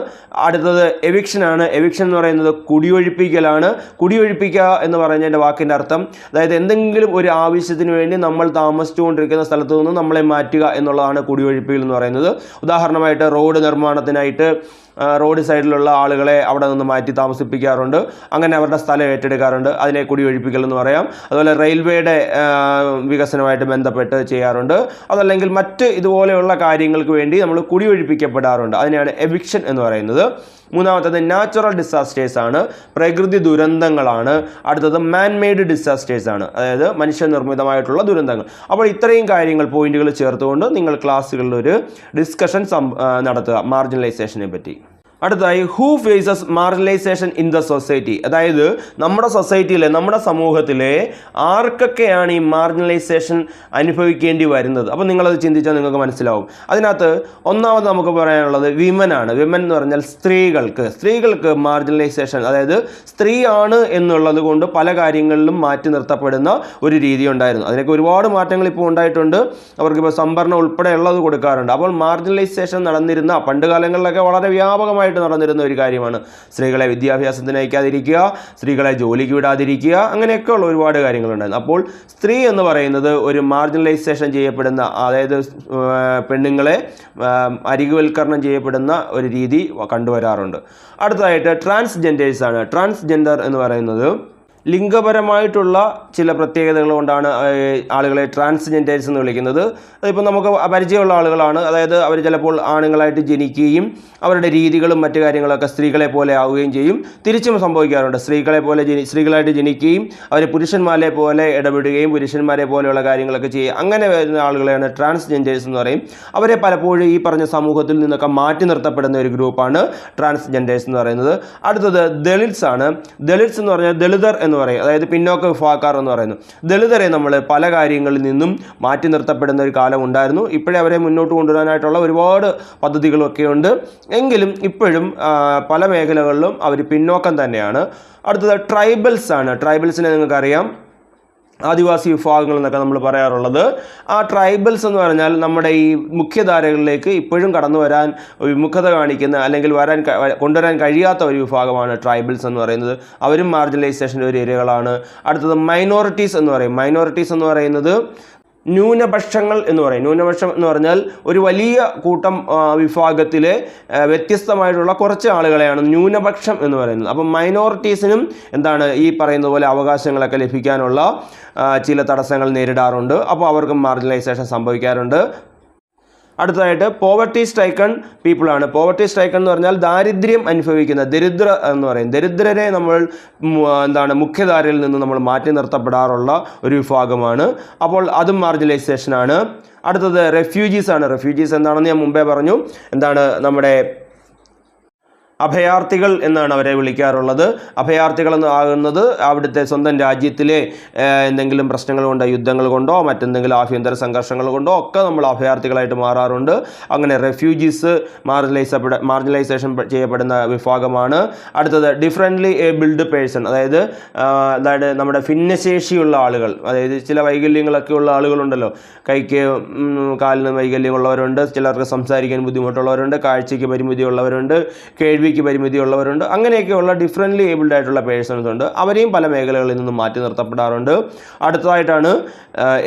അടുത്തത് എവിക്ഷൻ ആണ്. എവിക്ഷൻ എന്ന് പറയുന്നത് കുടിയൊഴിപ്പിക്കലാണ്. കുടിയൊഴിപ്പിക്കുക എന്ന് പറയുന്നതിൻ്റെ വാക്കിൻ്റെ അർത്ഥം അതായത് എന്തെങ്കിലും ഒരു ആവശ്യത്തിന് വേണ്ടി നമ്മൾ താമസിച്ചുകൊണ്ടിരിക്കുന്ന സ്ഥലത്തു നിന്ന് നമ്മളെ മാറ്റുക എന്നുള്ളതാണ് കുടിയൊഴിപ്പിക്കൽ എന്ന് പറയുന്നത്. ഉദാഹരണമായിട്ട് റോഡ് നിർമ്മാണത്തിനായിട്ട് റോഡ് സൈഡിലുള്ള ആളുകളെ അവിടെ നിന്ന് മാറ്റി താമസിപ്പിക്കാറുണ്ട്. അങ്ങനെ അവരുടെ സ്ഥലം ഏറ്റെടുക്കാറുണ്ട്. അതിനെ കുടിയൊഴിപ്പിക്കൽ എന്ന് പറയാം. അതുപോലെ റെയിൽവേയുടെ വികസനമായിട്ട് ബന്ധപ്പെട്ട് ചെയ്യാറുണ്ട്. അതല്ലെങ്കിൽ മറ്റ് ഇതുപോലെയുള്ള കാര്യങ്ങൾക്ക് വേണ്ടി നമ്മൾ കുടിയൊഴിപ്പിക്കപ്പെടാറുണ്ട്. അതിനെയാണ് എവിക്ഷൻ എന്ന് പറയുന്നത്. മൂന്നാമത്തത് നാച്ചുറൽ ഡിസാസ്റ്റേഴ്സ് ആണ്, പ്രകൃതി ദുരന്തങ്ങളാണ്. അടുത്തത് മാൻ മെയ്ഡ് ഡിസാസ്റ്റേഴ്സ് ആണ്, അതായത് മനുഷ്യനിർമ്മിതമായിട്ടുള്ള ദുരന്തങ്ങൾ. അപ്പോൾ ഇത്രയും കാര്യങ്ങൾ പോയിന്റുകൾ ചേർത്തുകൊണ്ട് നിങ്ങൾ ക്ലാസ്സുകളിൽ ഒരു ഡിസ്കഷൻ നടത്തുക മാർജിനലൈസേഷനെ പറ്റി. അടുത്തതായി who faces marginalisation in the society. അതായത് നമ്മുടെ സൊസൈറ്റിയിലെ നമ്മുടെ സമൂഹത്തിലെ ആർക്കൊക്കെയാണ് ഈ മാർജിനലൈസേഷൻ അനുഭവിക്കേണ്ടി വരുന്നത്. അപ്പോൾ നിങ്ങളത് ചിന്തിച്ചാൽ നിങ്ങൾക്ക് മനസ്സിലാവും. അതിനകത്ത് ഒന്നാമത് നമുക്ക് പറയാനുള്ളത് വിമൻ ആണ്. വിമൻ എന്ന് പറഞ്ഞാൽ സ്ത്രീകൾക്ക് മാർജിനലൈസേഷൻ, അതായത് സ്ത്രീയാണ് എന്നുള്ളത് കൊണ്ട് പല കാര്യങ്ങളിലും മാറ്റി നിർത്തപ്പെടുന്ന ഒരു രീതി ഉണ്ടായിരുന്നു. അതിനൊക്കെ ഒരുപാട് മാറ്റങ്ങൾ ഇപ്പോൾ ഉണ്ടായിട്ടുണ്ട്. അവർക്കിപ്പോൾ സംവരണം ഉൾപ്പെടെ ഉള്ളത് കൊടുക്കാറുണ്ട്. അപ്പോൾ മാർജിനലൈസേഷൻ നടന്നിരുന്ന പണ്ട് കാലങ്ങളിലൊക്കെ വളരെ വ്യാപകമായി നടന്നിരുന്ന ഒരു കാര്യമാണ്. സ്ത്രീകളെ വിദ്യാഭ്യാസത്തിന് അയക്കാതിരിക്കുക, സ്ത്രീകളെ ജോലിക്ക് വിടാതിരിക്കുക, അങ്ങനെയൊക്കെയുള്ള ഒരുപാട് കാര്യങ്ങളുണ്ടായിരുന്നു. അപ്പോൾ സ്ത്രീ എന്ന് പറയുന്നത് ഒരു മാർജിനലൈസേഷൻ ചെയ്യപ്പെടുന്ന, അതായത് പെണ്ണുങ്ങളെ അരികുവൽക്കരണം ചെയ്യപ്പെടുന്ന ഒരു രീതി കണ്ടുവരാറുണ്ട്. അടുത്തതായിട്ട് ട്രാൻസ്ജെൻഡേഴ്സ് ആണ്. ട്രാൻസ്ജെൻഡർ എന്ന് പറയുന്നത് ലിംഗപരമായിട്ടുള്ള ചില പ്രത്യേകതകൾ കൊണ്ടാണ് ആളുകളെ ട്രാൻസ്ജെൻഡേഴ്സ് എന്ന് വിളിക്കുന്നത്. അതിപ്പോൾ നമുക്ക് പരിചയമുള്ള ആളുകളാണ്. അതായത് അവർ ചിലപ്പോൾ ആണുങ്ങളായിട്ട് ജനിക്കുകയും അവരുടെ രീതികളും മറ്റു കാര്യങ്ങളൊക്കെ സ്ത്രീകളെ പോലെ ആവുകയും ചെയ്യും. തിരിച്ചും സംഭവിക്കാറുണ്ട്. സ്ത്രീകളായിട്ട് ജനിക്കുകയും അവർ പുരുഷന്മാരെ പോലെ ഇടപെടുകയും പുരുഷന്മാരെ പോലെയുള്ള കാര്യങ്ങളൊക്കെ ചെയ്യുക, അങ്ങനെ വരുന്ന ആളുകളെയാണ് ട്രാൻസ്ജെൻഡേഴ്സ് എന്ന് പറയും. അവരെ പലപ്പോഴും ഈ പറഞ്ഞ സമൂഹത്തിൽ നിന്നൊക്കെ മാറ്റി നിർത്തപ്പെടുന്ന ഒരു ഗ്രൂപ്പാണ് ട്രാൻസ്ജെൻഡേഴ്സ് എന്ന് പറയുന്നത്. അടുത്തത് ദളിറ്റ്സ് ആണ്. ദളിറ്റ്സ് എന്ന് പറഞ്ഞാൽ ദളിതർ എന്ന് പറയും, അതായത് പിന്നോക്ക വിഭാഗക്കാർ എന്ന് പറയുന്നു. ദളിതരെ നമ്മൾ പല കാര്യങ്ങളിൽ നിന്നും മാറ്റി നിർത്തപ്പെടുന്ന ഒരു കാലം ഉണ്ടായിരുന്നു. ഇപ്പോഴേ അവരെ മുന്നോട്ട് കൊണ്ടുവരാനായിട്ടുള്ള ഒരുപാട് പദ്ധതികളൊക്കെ ഉണ്ട്. എങ്കിലും ഇപ്പോഴും പല മേഖലകളിലും അവർ പിന്നോക്കം തന്നെയാണ്. അടുത്തത് ട്രൈബൽസ് ആണ്. ട്രൈബൽസിനെ നിങ്ങൾക്കറിയാം, ആദിവാസി വിഭാഗങ്ങൾ എന്നൊക്കെ നമ്മൾ പറയാറുള്ളത്. ആ ട്രൈബൽസ് എന്ന് പറഞ്ഞാൽ നമ്മുടെ ഈ മുഖ്യധാരകളിലേക്ക് ഇപ്പോഴും കടന്നു വരാൻ വിമുഖത കാണിക്കുന്ന, അല്ലെങ്കിൽ കൊണ്ടുവരാൻ കഴിയാത്ത ഒരു വിഭാഗമാണ് ട്രൈബൽസ് എന്ന് പറയുന്നത്. അവരും മാർജിനലൈസേഷൻ്റെ ഒരു ഏരിയകളാണ്. അടുത്തത് മൈനോറിറ്റീസ് എന്ന് പറയും. മൈനോറിറ്റീസ് എന്ന് പറയുന്നത് ന്യൂനപക്ഷങ്ങൾ എന്ന് പറയും. ന്യൂനപക്ഷം എന്ന് പറഞ്ഞാൽ ഒരു വലിയ കൂട്ടം വിഭാഗത്തിലെ വ്യത്യസ്തമായിട്ടുള്ള കുറച്ച് ആളുകളെയാണ് ന്യൂനപക്ഷം എന്ന് പറയുന്നത്. അപ്പം മൈനോറിറ്റീസിനും എന്താണ് ഈ പറയുന്നത് പോലെ അവകാശങ്ങളൊക്കെ ലഭിക്കാനുള്ള ചില തടസ്സങ്ങൾ നേരിടാറുണ്ട്. അപ്പോൾ അവർക്കും മാർജിനലൈസേഷൻ സംഭവിക്കാറുണ്ട്. അടുത്തതായിട്ട് പോവർട്ടി സ്ട്രൈക്കൺ പീപ്പിളാണ്. പോവർട്ടി സ്ട്രൈക്കൺ എന്ന് പറഞ്ഞാൽ ദാരിദ്ര്യം അനുഭവിക്കുന്ന ദരിദ്ര എന്ന് പറയും. ദരിദ്രരെ നമ്മൾ മുഖ്യധാരയിൽ നിന്ന് നമ്മൾ മാറ്റി നിർത്തപ്പെടാറുള്ള ഒരു വിഭാഗമാണ്. അപ്പോൾ അതും മാർജിനലൈസേഷനാണ്. അടുത്തത് റെഫ്യൂജീസ് ആണ്. റെഫ്യൂജീസ് എന്താണെന്ന് ഞാൻ മുമ്പേ പറഞ്ഞു. നമ്മുടെ അഭയാർത്ഥികൾ എന്നാണ് അവരെ വിളിക്കാറുള്ളത്. അഭയാർത്ഥികൾ ആകുന്നത് അവിടുത്തെ സ്വന്തം രാജ്യത്തിലെ എന്തെങ്കിലും പ്രശ്നങ്ങൾ കൊണ്ടോ യുദ്ധങ്ങൾ കൊണ്ടോ മറ്റെന്തെങ്കിലും ആഭ്യന്തര സംഘർഷങ്ങൾ കൊണ്ടോ ഒക്കെ നമ്മൾ അഭയാർത്ഥികളായിട്ട് മാറാറുണ്ട്. അങ്ങനെ റെഫ്യൂജീസ് മാർജിനലൈസേഷൻ ചെയ്യപ്പെടുന്ന വിഭാഗമാണ്. അടുത്തത് ഡിഫറൻ്റ്ലി ഏബിൾഡ് പേഴ്സൺ, അതായത് നമ്മുടെ ഭിന്നശേഷിയുള്ള ആളുകൾ, അതായത് ചില വൈകല്യങ്ങളൊക്കെ ഉള്ള ആളുകളുണ്ടല്ലോ. കൈക്ക് കാലിന് വൈകല്യമുള്ളവരുണ്ട്, ചിലർക്ക് സംസാരിക്കാൻ ബുദ്ധിമുട്ടുള്ളവരുണ്ട്, കാഴ്ചയ്ക്ക് പരിമിതിയുള്ളവരുണ്ട്, കേൾവിക്ക് പരിമിതിയുള്ളവരുണ്ട്. അങ്ങനെയൊക്കെയുള്ള ഡിഫറൻ്റ്ലി ഏബിൾഡ് ആയിട്ടുള്ള പേഴ്സൺസ് ഉണ്ട്. അവരെയും പല മേഖലകളിൽ നിന്നും മാറ്റി നിർത്തപ്പെടാറുണ്ട്. അടുത്തതായിട്ടാണ്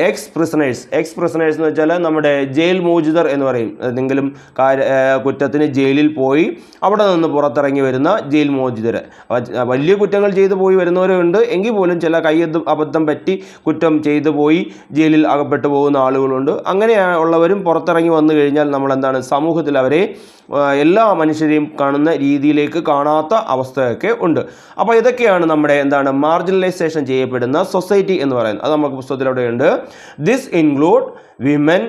എക്സ് പ്രിസണേഴ്സ്. എക്സ് പ്രിസണേഴ്സ് എന്ന് വെച്ചാൽ നമ്മുടെ ജയിൽ മോചിതർ എന്ന് പറയും. ഏതെങ്കിലും കുറ്റത്തിന് ജയിലിൽ പോയി അവിടെ നിന്ന് പുറത്തിറങ്ങി വരുന്ന ജയിൽ മോചിതർ. വലിയ കുറ്റങ്ങൾ ചെയ്തു പോയി വരുന്നവരുണ്ട്, എങ്കിൽ പോലും ചില അബദ്ധം പറ്റി കുറ്റം ചെയ്തു പോയി ജയിലിൽ അകപ്പെട്ടു പോകുന്ന ആളുകളുണ്ട്. അങ്ങനെയുള്ളവരും പുറത്തിറങ്ങി വന്നു കഴിഞ്ഞാൽ നമ്മളെന്താണ് സമൂഹത്തിൽ അവരെ എല്ലാ മനുഷ്യരെയും കാണുന്ന രീതിയിലേക്ക് കാണാത്ത അവസ്ഥയൊക്കെ ഉണ്ട്. അപ്പോൾ ഇതൊക്കെയാണ് നമ്മുടെ മാർജിനലൈസേഷൻ ചെയ്യപ്പെടുന്ന സൊസൈറ്റി എന്ന് പറയുന്നത്. അത് നമുക്ക് പുസ്തകത്തിലൂടെ ഉണ്ട്. This include women,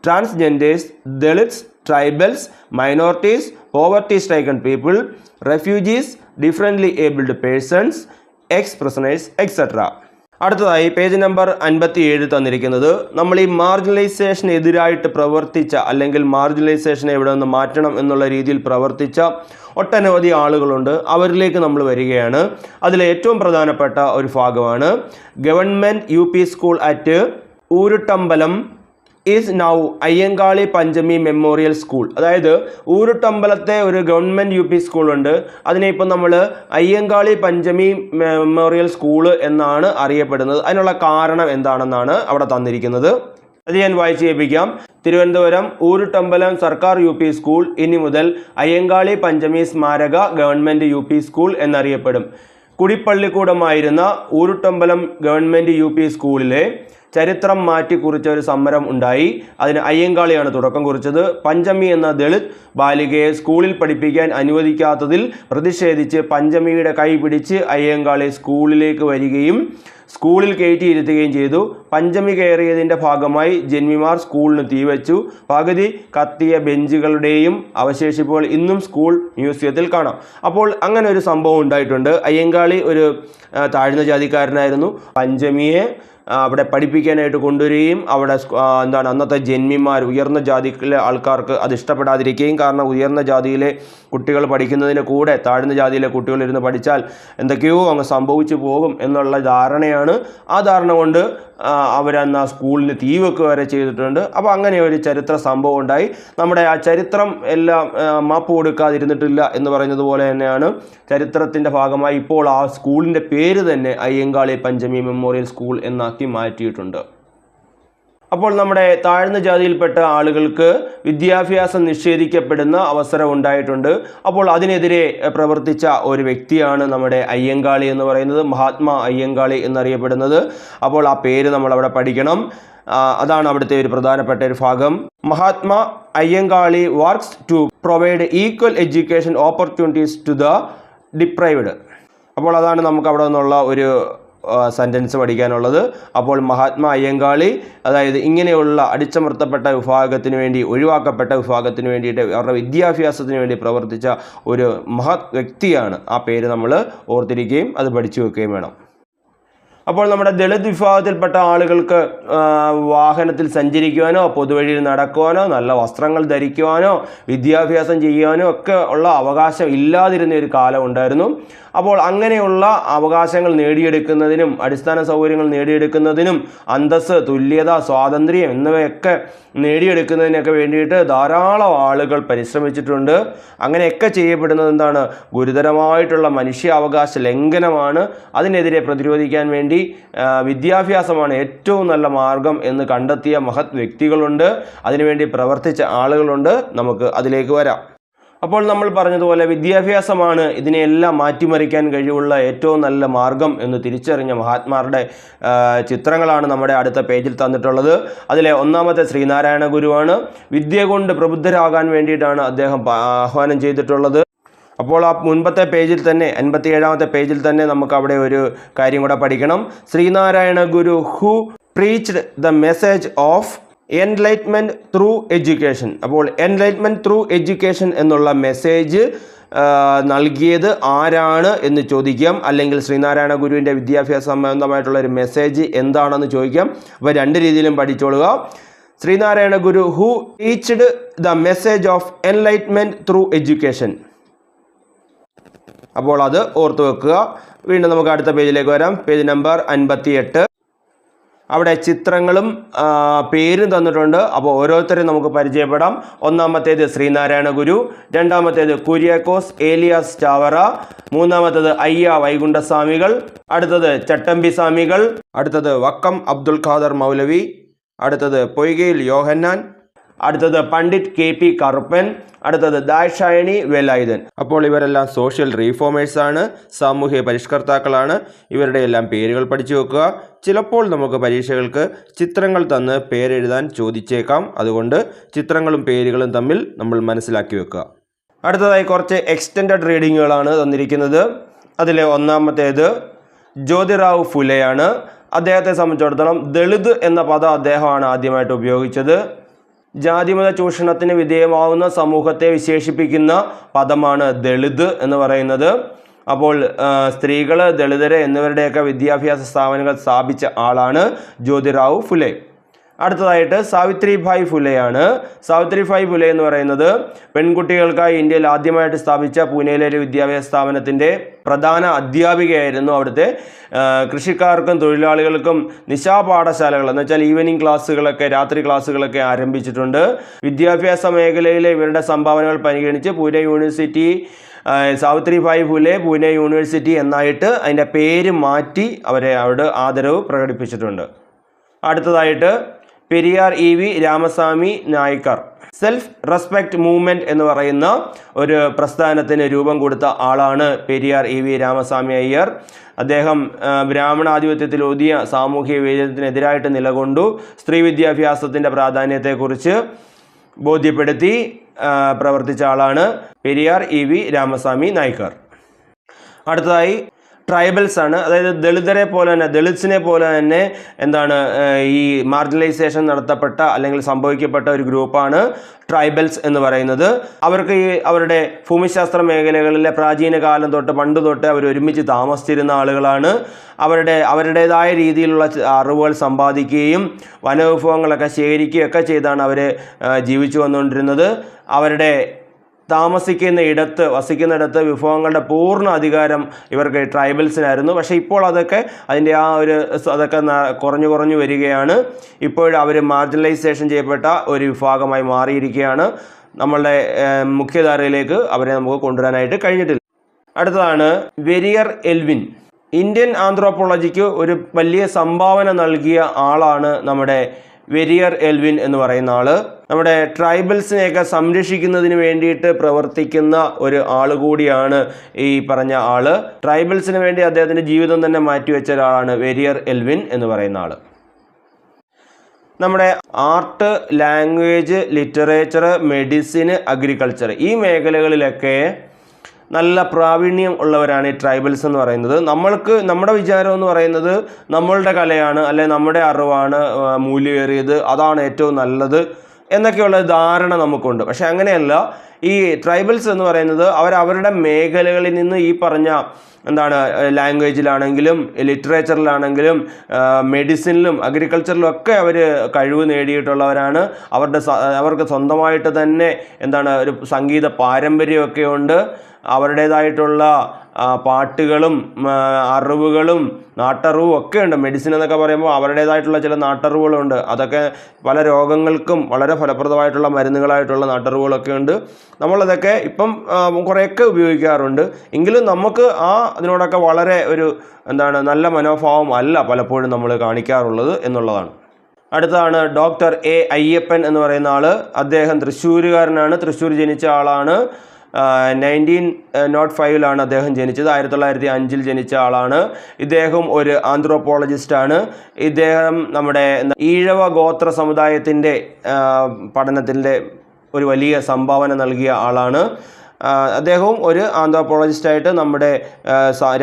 transgenders, Dalits, tribals, minorities, poverty stricken people, refugees, differently abled persons, ex prisoners, etcetera. അടുത്തതായി പേജ് നമ്പർ 57 തന്നിരിക്കുന്നത് നമ്മൾ ഈ മാർജിനലൈസേഷന് എതിരായിട്ട് പ്രവർത്തിച്ച അല്ലെങ്കിൽ മാർജിനലൈസേഷനെ ഇവിടെ നിന്ന് മാറ്റണം എന്നുള്ള രീതിയിൽ പ്രവർത്തിച്ച ഒട്ടനവധി ആളുകളുണ്ട്. അവരിലേക്ക് നമ്മൾ വരികയാണ്. അതിലെ ഏറ്റവും പ്രധാനപ്പെട്ട ഒരു ഭാഗമാണ് government UP school at Ooruttambalam is now Ayyankali Panchami memorial school. അതായത് ഊരുട്ടമ്പലത്തെ ഒരു ഗവൺമെൻറ് UP സ്കൂളുണ്ട്. അതിനെ ഇപ്പം നമ്മൾ അയ്യങ്കാളി പഞ്ചമി മെമ്മോറിയൽ സ്കൂൾ എന്നാണ് അറിയപ്പെടുന്നത്. അതിനുള്ള കാരണം എന്താണെന്നാണ് അവിടെ തന്നിരിക്കുന്നത്. അത് ഞാൻ വായിച്ച് കേൾപ്പിക്കാം. തിരുവനന്തപുരം ഊരുട്ടമ്പലം സർക്കാർ UP സ്കൂൾ ഇനി മുതൽ അയ്യങ്കാളി പഞ്ചമി സ്മാരക ഗവൺമെൻറ് UP സ്കൂൾ എന്നറിയപ്പെടും. കുടിപ്പള്ളിക്കൂടമായിരുന്ന ഊരുട്ടമ്പലം ഗവൺമെൻറ് UP സ്കൂളിലെ ചരിത്രം മാറ്റി കുറിച്ച ഒരു സമരം ഉണ്ടായി. അതിന് അയ്യങ്കാളിയാണ് തുടക്കം കുറിച്ചത്. പഞ്ചമി എന്ന ദളിത് ബാലികയെ സ്കൂളിൽ പഠിപ്പിക്കാൻ അനുവദിക്കാത്തതിൽ പ്രതിഷേധിച്ച് പഞ്ചമിയുടെ കൈ പിടിച്ച് അയ്യങ്കാളി സ്കൂളിലേക്ക് വരികയും സ്കൂളിൽ കയറ്റിയിരുത്തുകയും ചെയ്തു. പഞ്ചമി കയറിയതിൻ്റെ ഭാഗമായി ജന്മിമാർ സ്കൂളിന് തീവച്ചു. പകുതി കത്തിയ ബെഞ്ചുകളുടെയും അവശേഷിപ്പുകൾ ഇന്നും സ്കൂൾ മ്യൂസിയത്തിൽ കാണാം. അപ്പോൾ അങ്ങനെ ഒരു സംഭവം ഉണ്ടായിട്ടുണ്ട്. അയ്യങ്കാളി ഒരു താഴ്ന്ന ജാതിക്കാരനായിരുന്നു. പഞ്ചമിയെ അവിടെ പഠിപ്പിക്കാനായിട്ട് കൊണ്ടുവരികയും അവിടെ അന്നത്തെ ജന്മിമാർ ഉയർന്ന ജാതിയിലെ ആൾക്കാർക്ക് അത് ഇഷ്ടപ്പെടാതിരിക്കുകയും, കാരണം ഉയർന്ന ജാതിയിലെ കുട്ടികൾ പഠിക്കുന്നതിന് കൂടെ താഴ്ന്ന ജാതിയിലെ കുട്ടികൾ ഇരുന്ന് പഠിച്ചാൽ എന്തൊക്കെയോ അങ്ങ് സംഭവിച്ചു പോകും എന്നുള്ള ധാരണയാണ്. ആ ധാരണ കൊണ്ട് അവരന്ന് ആ സ്കൂളിന് തീ വെക്കുക വരെ ചെയ്തിട്ടുണ്ട്. അപ്പോൾ അങ്ങനെ ഒരു ചരിത്ര സംഭവം ഉണ്ടായി. നമ്മുടെ ആ ചരിത്രം എല്ലാം മാപ്പ് കൊടുക്കാതിരുന്നിട്ടില്ല എന്ന് പറയുന്നതുപോലെ തന്നെയാണ് ചരിത്രത്തിൻ്റെ ഭാഗമായി ഇപ്പോൾ ആ സ്കൂളിൻ്റെ പേര് തന്നെ അയ്യങ്കാളി പഞ്ചമി മെമ്മോറിയൽ സ്കൂൾ എന്നാക്കി മാറ്റിയിട്ടുണ്ട്. അപ്പോൾ നമ്മുടെ താഴ്ന്ന ജാതിയിൽപ്പെട്ട ആളുകൾക്ക് വിദ്യാഭ്യാസം നിഷേധിക്കപ്പെടുന്ന അവസരം ഉണ്ടായിട്ടുണ്ട്. അപ്പോൾ അതിനെതിരെ പ്രവർത്തിച്ച ഒരു വ്യക്തിയാണ് നമ്മുടെ അയ്യങ്കാളി എന്ന് പറയുന്നത്, മഹാത്മാ അയ്യങ്കാളി എന്നറിയപ്പെടുന്നത്. അപ്പോൾ ആ പേര് നമ്മൾ അവിടെ പഠിക്കണം. അതാണ് അവിടുത്തെ ഒരു പ്രധാനപ്പെട്ട ഒരു ഭാഗം. Mahatma Ayyankali works to provide equal education opportunities to the deprived. അപ്പോൾ അതാണ് നമുക്ക് അവിടെ നിന്നുള്ള ഒരു സെൻറ്റൻസ് പഠിക്കാനുള്ളത്. അപ്പോൾ മഹാത്മാ അയ്യങ്കാളി, അതായത് ഇങ്ങനെയുള്ള അടിച്ചമർത്തപ്പെട്ട വിഭാഗത്തിന് വേണ്ടി, ഒഴിവാക്കപ്പെട്ട വിഭാഗത്തിന് വേണ്ടിയിട്ട് അവരുടെ വിദ്യാഭ്യാസത്തിന് വേണ്ടി പ്രവർത്തിച്ച ഒരു മഹത് വ്യക്തിയാണ്. ആ പേര് നമ്മൾ ഓർത്തിരിക്കുകയും അത് പഠിച്ചു വെക്കുകയും വേണം. അപ്പോൾ നമ്മുടെ ദളിത് വിഭാഗത്തിൽപ്പെട്ട ആളുകൾക്ക് വാഹനത്തിൽ സഞ്ചരിക്കുവാനോ പൊതുവഴിയിൽ നടക്കുവാനോ നല്ല വസ്ത്രങ്ങൾ ധരിക്കുവാനോ വിദ്യാഭ്യാസം ചെയ്യുവാനോ ഒക്കെ ഉള്ള അവകാശം ഇല്ലാതിരുന്ന ഒരു കാലം ഉണ്ടായിരുന്നു. അപ്പോൾ അങ്ങനെയുള്ള അവകാശങ്ങൾ നേടിയെടുക്കുന്നതിനും അടിസ്ഥാന സൗകര്യങ്ങൾ നേടിയെടുക്കുന്നതിനും അന്തസ്സ്, തുല്യത, സ്വാതന്ത്ര്യം എന്നിവയൊക്കെ നേടിയെടുക്കുന്നതിനൊക്കെ വേണ്ടിയിട്ട് ധാരാളം ആളുകൾ പരിശ്രമിച്ചിട്ടുണ്ട്. അങ്ങനെയൊക്കെ ചെയ്യപ്പെടുന്നത് എന്താണ്? ഗുരുതരമായിട്ടുള്ള മനുഷ്യാവകാശ ലംഘനമാണ്. അതിനെതിരെ പ്രതിരോധിക്കാൻ വേണ്ടി വിദ്യാഭ്യാസമാണ് ഏറ്റവും നല്ല മാർഗം എന്ന് കണ്ടെത്തിയ മഹത് വ്യക്തികളുണ്ട്. അതിനുവേണ്ടി പ്രവർത്തിച്ച ആളുകളുണ്ട്. നമുക്ക് അതിലേക്ക് വരാം. അപ്പോൾ നമ്മൾ പറഞ്ഞതുപോലെ വിദ്യാഭ്യാസമാണ് ഇതിനെയെല്ലാം മാറ്റിമറിക്കാൻ കഴിവുള്ള ഏറ്റവും നല്ല മാർഗം എന്ന് തിരിച്ചറിഞ്ഞ മഹാത്മാരുടെ ചിത്രങ്ങളാണ് നമ്മുടെ അടുത്ത പേജിൽ തന്നിട്ടുള്ളത്. അതിലെ ഒന്നാമത്തെ ശ്രീനാരായണ ഗുരുവാണ്. വിദ്യ കൊണ്ട് പ്രബുദ്ധരാകാൻ വേണ്ടിയിട്ടാണ് അദ്ദേഹം ആഹ്വാനം ചെയ്തിട്ടുള്ളത്. അപ്പോൾ ആ മുൻപത്തെ പേജിൽ തന്നെ 57ാമത്തെ പേജിൽ തന്നെ നമുക്ക് അവിടെ ഒരു കാര്യം കൂടെ പഠിക്കണം. Sree Narayana Guru who preached the message of enlightenment through education. അപ്പോൾ എൻലൈറ്റ്മെൻറ്റ് ത്രൂ എഡ്യൂക്കേഷൻ എന്നുള്ള മെസ്സേജ് നൽകിയത് ആരാണ് എന്ന് ചോദിക്കാം. അല്ലെങ്കിൽ ശ്രീനാരായണ ഗുരുവിൻ്റെ വിദ്യാഭ്യാസ സംബന്ധമായിട്ടുള്ള ഒരു മെസ്സേജ് എന്താണെന്ന് ചോദിക്കാം. അപ്പോൾ രണ്ട് രീതിയിലും പഠിച്ചോളുക. Sree Narayana Guru who teached the message of enlightenment through education. അപ്പോൾ അത് ഓർത്തു വെക്കുക. വീണ്ടും നമുക്ക് അടുത്ത പേജിലേക്ക് വരാം. Page number 58. അവിടെ ചിത്രങ്ങളും പേരും തന്നിട്ടുണ്ട്. അപ്പോൾ ഓരോരുത്തരെയും നമുക്ക് പരിചയപ്പെടാം. ഒന്നാമത്തേത് ശ്രീനാരായണ ഗുരു, രണ്ടാമത്തേത് കുര്യാക്കോസ് ഏലിയാസ് ചാവറ, മൂന്നാമത്തേത് അയ്യ വൈകുണ്ഠസ്വാമികൾ, അടുത്തത് ചട്ടമ്പി സ്വാമികൾ, അടുത്തത് വക്കം അബ്ദുൽ ഖാദർ മൗലവി, അടുത്തത് പൊയ്കയിൽ യോഹന്നാൻ, അടുത്തത് പണ്ഡിറ്റ് KP കറുപ്പൻ, അടുത്തത് ദാക്ഷായണി വേലായുധൻ. അപ്പോൾ ഇവരെല്ലാം സോഷ്യൽ റീഫോമേഴ്സാണ്, സാമൂഹ്യ പരിഷ്കർത്താക്കളാണ്. ഇവരുടെ എല്ലാം പേരുകൾ പഠിച്ചു വെക്കുക. ചിലപ്പോൾ നമുക്ക് പരീക്ഷകൾക്ക് ചിത്രങ്ങൾ തന്ന് പേരെഴുതാൻ ചോദിച്ചേക്കാം. അതുകൊണ്ട് ചിത്രങ്ങളും പേരുകളും തമ്മിൽ നമ്മൾ മനസ്സിലാക്കി വെക്കുക. അടുത്തതായി കുറച്ച് എക്സ്റ്റൻഡഡ് റീഡിങ്ങുകളാണ് തന്നിരിക്കുന്നത്. അതിലെ ഒന്നാമത്തേത് ജ്യോതിറാവു ഫുലെയാണ്. അദ്ദേഹത്തെ സംബന്ധിച്ചിടത്തോളം ദളിത് എന്ന പദം അദ്ദേഹമാണ് ആദ്യമായിട്ട് ഉപയോഗിച്ചത്. ജാതിമത ചൂഷണത്തിന് വിധേയമാവുന്ന സമൂഹത്തെ വിശേഷിപ്പിക്കുന്ന പദമാണ് ദളിത് എന്ന് പറയുന്നത്. അപ്പോൾ സ്ത്രീകൾ, ദളിതര് എന്നിവരുടെയൊക്കെ വിദ്യാഭ്യാസ സ്ഥാപനങ്ങൾ സ്ഥാപിച്ച ആളാണ് ജ്യോതിറാവു ഫുലെ. അടുത്തതായിട്ട് സാവിത്രിഭായ് ഫുലെയാണ്. സാവിത്രിഭായ് ഫുലെ എന്ന് പറയുന്നത് പെൺകുട്ടികൾക്കായി ഇന്ത്യയിൽ ആദ്യമായിട്ട് സ്ഥാപിച്ച പൂനെയിലെ ഒരു വിദ്യാഭ്യാസ സ്ഥാപനത്തിൻ്റെ പ്രധാന അധ്യാപികയായിരുന്നു. അവിടുത്തെ കൃഷിക്കാർക്കും തൊഴിലാളികൾക്കും നിശാപാഠശാലകൾ എന്ന് വെച്ചാൽ ഈവനിങ് ക്ലാസ്സുകളൊക്കെ, രാത്രി ക്ലാസ്സുകളൊക്കെ ആരംഭിച്ചിട്ടുണ്ട്. വിദ്യാഭ്യാസ മേഖലയിലെ ഇവരുടെ സംഭാവനകൾ പരിഗണിച്ച് പൂനെ യൂണിവേഴ്സിറ്റി, സാവിത്രിഭായ് ഫുലെ പൂനെ യൂണിവേഴ്സിറ്റി എന്നായിട്ട് അതിൻ്റെ പേര് മാറ്റി അവിടെ ആദരവ് പ്രകടിപ്പിച്ചിട്ടുണ്ട്. അടുത്തതായിട്ട് Periyar EV Ramasamy Naicker. Self respect movement എന്ന് പറയുന്ന ഒരു പ്രസ്ഥാനത്തിന് രൂപം കൊടുത്ത ആളാണ് പെരിയാർ EV രാമസ്വാമി അയ്യർ. അദ്ദേഹം ബ്രാഹ്മണാധിപത്യത്തിൽ ഊതിയ സാമൂഹിക വിവേചനത്തിനെതിരായിട്ട് നിലകൊണ്ടു. സ്ത്രീ വിദ്യാഭ്യാസത്തിൻ്റെ പ്രാധാന്യത്തെക്കുറിച്ച് ബോധ്യപ്പെടുത്തി പ്രവർത്തിച്ച ആളാണ് പെരിയാർ EV രാമസ്വാമി നായ്ക്കർ. അടുത്തതായി ട്രൈബൽസ് ആണ്. അതായത് ദളിത്സിനെ പോലെ തന്നെ ഈ മാർജിനലൈസേഷൻ നടത്തപ്പെട്ട അല്ലെങ്കിൽ സംഭവിക്കപ്പെട്ട ഒരു ഗ്രൂപ്പാണ് ട്രൈബൽസ് എന്ന് പറയുന്നത്. അവർക്ക് അവരുടെ ഭൂമിശാസ്ത്ര മേഖലകളിലെ പ്രാചീന കാലം തൊട്ട് പണ്ട് തൊട്ട് അവർ ഒരുമിച്ച് താമസിച്ചിരുന്ന ആളുകളാണ്. അവരുടേതായ രീതിയിലുള്ള അറിവുകൾ സമ്പാദിക്കുകയും വനവിഭവങ്ങളൊക്കെ ശേഖരിക്കുകയൊക്കെ ചെയ്താണ് അവർ ജീവിച്ചു വന്നുകൊണ്ടിരുന്നത്. അവരുടെ വസിക്കുന്നിടത്ത് വിഭവങ്ങളുടെ പൂർണ്ണ അധികാരം ഇവർക്ക് ട്രൈബൽസിനായിരുന്നു. പക്ഷേ ഇപ്പോൾ അതൊക്കെ കുറഞ്ഞു വരികയാണ്. ഇപ്പോൾ അവർ മാർജിനലൈസേഷൻ ചെയ്യപ്പെട്ട ഒരു വിഭാഗമായി മാറിയിരിക്കുകയാണ്. നമ്മളുടെ മുഖ്യധാരയിലേക്ക് അവരെ നമുക്ക് കൊണ്ടുവരാനായിട്ട് കഴിഞ്ഞിട്ടില്ല. അടുത്തതാണ് വെരിയർ എൽവിൻ. ഇന്ത്യൻ ആന്ത്രോപോളജിക്ക് ഒരു വലിയ സംഭാവന നൽകിയ ആളാണ് നമ്മുടെ വെരിയർ എൽവിൻ എന്ന് പറയുന്ന ആള്. നമ്മുടെ ട്രൈബൽസിനെയൊക്കെ സംരക്ഷിക്കുന്നതിന് വേണ്ടിയിട്ട് പ്രവർത്തിക്കുന്ന ഒരു ആള് കൂടിയാണ് ഈ പറഞ്ഞ ആള്. ട്രൈബൽസിന് വേണ്ടി അദ്ദേഹത്തിൻ്റെ ജീവിതം തന്നെ മാറ്റിവെച്ച ഒരാളാണ് വെരിയർ എൽവിൻ എന്ന് പറയുന്ന ആള്. നമ്മുടെ art, language, literature, medicine, agriculture ഈ മേഖലകളിലൊക്കെ നല്ല പ്രാവീണ്യം ഉള്ളവരാണ് ഈ ട്രൈബൽസ് എന്ന് പറയുന്നത്. നമ്മുടെ വിചാരം എന്ന് പറയുന്നത് നമ്മളുടെ കലയാണ്, അല്ലെ നമ്മുടെ അറിവാണ് മൂല്യമേറിയത്, അതാണ് ഏറ്റവും നല്ലത് എന്നൊക്കെയുള്ള ധാരണ നമുക്കുണ്ട്. പക്ഷെ അങ്ങനെയല്ല. ഈ ട്രൈബൽസ് എന്ന് പറയുന്നത് അവരവരുടെ മേഖലകളിൽ നിന്ന് ഈ പറഞ്ഞ ലാംഗ്വേജിലാണെങ്കിലും ലിറ്ററേച്ചറിലാണെങ്കിലും മെഡിസിനിലും അഗ്രികൾച്ചറിലും ഒക്കെ അവർ കഴിവ് നേടിയിട്ടുള്ളവരാണ്. അവർക്ക് സ്വന്തമായിട്ട് തന്നെ ഒരു സംഗീത പാരമ്പര്യമൊക്കെ ഉണ്ട്. അവരുടേതായിട്ടുള്ള പാട്ടുകളും അറിവുകളും നാട്ടറിവും ഒക്കെ ഉണ്ട്. മെഡിസിൻ എന്നൊക്കെ പറയുമ്പോൾ അവരുടേതായിട്ടുള്ള ചില നാട്ടറിവുകളുണ്ട്. അതൊക്കെ പല രോഗങ്ങൾക്കും വളരെ ഫലപ്രദമായിട്ടുള്ള മരുന്നുകളായിട്ടുള്ള നാട്ടറിവുകളൊക്കെ ഉണ്ട്. നമ്മളതൊക്കെ ഇപ്പം കുറേയൊക്കെ ഉപയോഗിക്കാറുണ്ട്. എങ്കിലും നമുക്ക് അതിനോടൊക്കെ വളരെ നല്ല മനോഭാവം അല്ല പലപ്പോഴും നമ്മൾ കാണിക്കാറുള്ളത് എന്നുള്ളതാണ്. അടുത്തതാണ് ഡോക്ടർ A അയ്യപ്പൻ എന്ന് പറയുന്ന ആൾ. അദ്ദേഹം തൃശ്ശൂരുകാരനാണ്. തൃശ്ശൂർ ജനിച്ച ആളാണ്. 1905 അദ്ദേഹം ജനിച്ചത്. 1905 ജനിച്ച ആളാണ്. ഇദ്ദേഹം ഒരു ആന്ത്രോപോളജിസ്റ്റാണ്. ഇദ്ദേഹം നമ്മുടെ ഈഴവ ഗോത്ര സമുദായത്തിൻ്റെ പഠനത്തിൻ്റെ ഒരു വലിയ സംഭാവന നൽകിയ ആളാണ്. അദ്ദേഹവും ഒരു ആന്ത്രോപോളജിസ്റ്റായിട്ട് നമ്മുടെ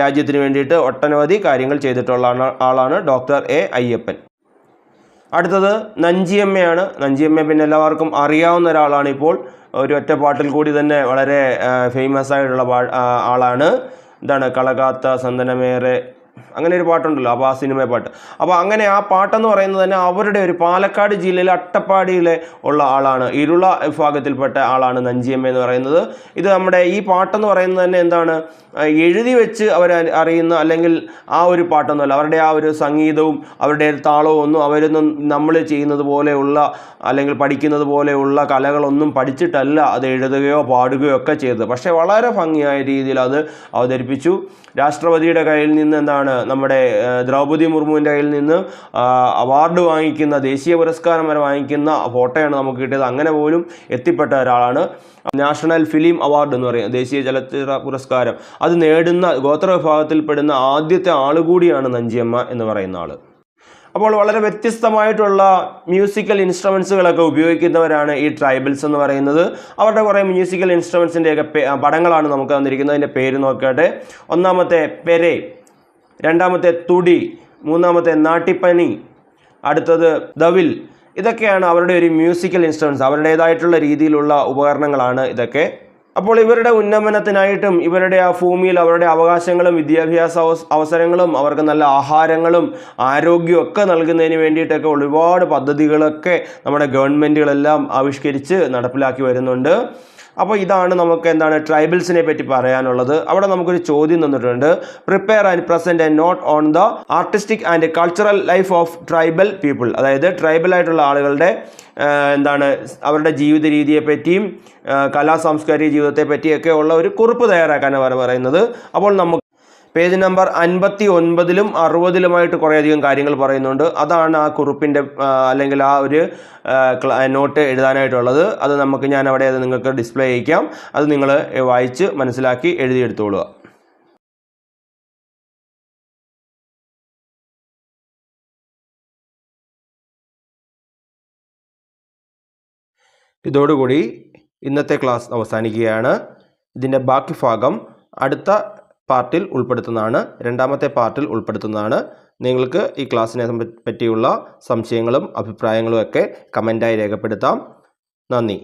രാജ്യത്തിന് വേണ്ടിയിട്ട് ഒട്ടനവധി കാര്യങ്ങൾ ചെയ്തിട്ടുള്ള ആളാണ് ഡോക്ടർ A അയ്യപ്പൻ. അടുത്തത് നഞ്ചിയമ്മയാണ്. നഞ്ചിയമ്മ പിന്നെ എല്ലാവർക്കും അറിയാവുന്ന ഒരാളാണ്. ഇപ്പോൾ ഒരു ഒറ്റ പാട്ടിൽ കൂടി തന്നെ വളരെ ഫേമസ് ആയിട്ടുള്ള ആളാണ്. കളകാത്ത സന്തനമേറെ, അങ്ങനെ ഒരു പാട്ടുണ്ടല്ലോ. അപ്പോൾ ആ സിനിമ പാട്ട്. അപ്പോൾ അങ്ങനെ ആ പാട്ടെന്ന് പറയുന്നത് തന്നെ അവരുടെ ഒരു പാലക്കാട് ജില്ലയിലെ അട്ടപ്പാടിയിലെ ഉള്ള ആളാണ്. ഇരുള വിഭാഗത്തിൽപ്പെട്ട ആളാണ് നഞ്ചിയമ്മ എന്ന് പറയുന്നത്. ഇത് നമ്മുടെ ഈ പാട്ടെന്ന് പറയുന്നത് തന്നെ എഴുതി വെച്ച് അറിയുന്ന അല്ലെങ്കിൽ ആ ഒരു പാട്ടൊന്നുമല്ല. അവരുടെ ആ ഒരു സംഗീതവും അവരുടെ താളവും ഒന്നും അവരൊന്നും നമ്മൾ ചെയ്യുന്നത് പോലെയുള്ള അല്ലെങ്കിൽ പഠിക്കുന്നത് പോലെയുള്ള കലകളൊന്നും പഠിച്ചിട്ടല്ല അത് എഴുതുകയോ പാടുകയോ ഒക്കെ ചെയ്തത്. പക്ഷേ വളരെ ഭംഗിയായ രീതിയിൽ അത് അവതരിപ്പിച്ചു. രാഷ്ട്രപതിയുടെ കയ്യിൽ നിന്ന് നമ്മുടെ ദ്രൗപദി മുർമുവിൻ്റെ കയ്യിൽ നിന്ന് അവാർഡ് വാങ്ങിക്കുന്ന, ദേശീയ പുരസ്കാരം വരെ വാങ്ങിക്കുന്ന ഫോട്ടോയാണ് നമുക്ക് കിട്ടിയത്. അങ്ങനെ പോലും എത്തിപ്പെട്ട ഒരാളാണ്. നാഷണൽ ഫിലിം അവാർഡ് എന്ന് പറയുന്നത്, ദേശീയ ചലച്ചിത്ര പുരസ്കാരം, അത് നേടുന്ന ഗോത്ര വിഭാഗത്തിൽപ്പെടുന്ന ആദ്യത്തെ ആളുകൂടിയാണ് നഞ്ചിയമ്മ എന്ന് പറയുന്ന ആൾ. അപ്പോൾ വളരെ വ്യത്യസ്തമായിട്ടുള്ള മ്യൂസിക്കൽ ഇൻസ്ട്രുമെൻസുകളൊക്കെ ഉപയോഗിക്കുന്നവരാണ് ഈ ട്രൈബൽസ് എന്ന് പറയുന്നത്. അവരുടെ കുറേ മ്യൂസിക്കൽ ഇൻസ്ട്രുമെൻസിൻ്റെയൊക്കെ പടങ്ങളാണ് നമുക്ക് തന്നിരിക്കുന്നത്. അതിൻ്റെ പേര് നോക്കട്ടെ. ഒന്നാമത്തെ പെരെ, രണ്ടാമത്തെ തുടി, മൂന്നാമത്തെ നാട്ടിപ്പനി, അടുത്തത് ദവിൽ. ഇതൊക്കെയാണ് അവരുടെ ഒരു മ്യൂസിക്കൽ ഇൻസ്ട്രുമെൻറ്റ്സ്. അവരുടേതായിട്ടുള്ള രീതിയിലുള്ള ഉപകരണങ്ങളാണ് ഇതൊക്കെ. അപ്പോൾ ഇവരുടെ ഉന്നമനത്തിനായിട്ടും ഇവരുടെ ആ ഭൂമിയിൽ അവരുടെ അവകാശങ്ങളും വിദ്യാഭ്യാസ അവസരങ്ങളും അവർക്ക് നല്ല ആഹാരങ്ങളും ആരോഗ്യവും ഒക്കെ നൽകുന്നതിന് വേണ്ടിയിട്ടൊക്കെ ഒരുപാട് പദ്ധതികളൊക്കെ നമ്മുടെ ഗവൺമെൻറ്റുകളെല്ലാം ആവിഷ്കരിച്ച് നടപ്പിലാക്കി വരുന്നുണ്ട്. അപ്പോൾ ഇതാണ് നമുക്ക് എന്താണ് ട്രൈബൽസിനെ പറ്റി പറയാനുള്ളത്. അവിടെ നമുക്കൊരു ചോദ്യം തന്നിട്ടുണ്ട്. Prepare and present a note on the artistic and cultural life of tribal people. അതായത് ട്രൈബൽ ആയിട്ടുള്ള ആളുകളുടെ എന്താണ് അവരുടെ ജീവിത രീതിയെ പറ്റിയും കലാ സാംസ്കാരിക ജീവിതത്തെ പറ്റിയൊക്കെ ഉള്ള ഒരു കുറിപ്പ് തയ്യാറാക്കാനാണ് പറയുന്നത്. അപ്പോൾ നമുക്ക് പേജ് നമ്പർ 59-ലും 60-ലുമായിട്ട് കുറേയധികം കാര്യങ്ങൾ പറയുന്നുണ്ട്. അതാണ് ആ കുറിപ്പിൻ്റെ അല്ലെങ്കിൽ ആ ഒരു നോട്ട് എഴുതാനായിട്ടുള്ളത്. അത് ഞാൻ അവിടെ നിങ്ങൾക്ക് ഡിസ്പ്ലേ ചെയ്യിക്കാം. അത് നിങ്ങൾ വായിച്ച് മനസ്സിലാക്കി എഴുതിയെടുത്തോളുക. ഇതോടുകൂടി ഇന്നത്തെ ക്ലാസ് അവസാനിക്കുകയാണ്. ഇതിൻ്റെ ബാക്കി ഭാഗം അടുത്ത പാർട്ടിൽ ഉൾപ്പെടുത്തുന്നതാണ്, രണ്ടാമത്തെ പാർട്ടിൽ ഉൾപ്പെടുത്തുന്നതാണ്. നിങ്ങൾക്ക് ഈ ക്ലാസ്സിനെ പറ്റിയുള്ള സംശയങ്ങളും അഭിപ്രായങ്ങളും ഒക്കെ കമൻറ്റായി രേഖപ്പെടുത്താം. നന്ദി.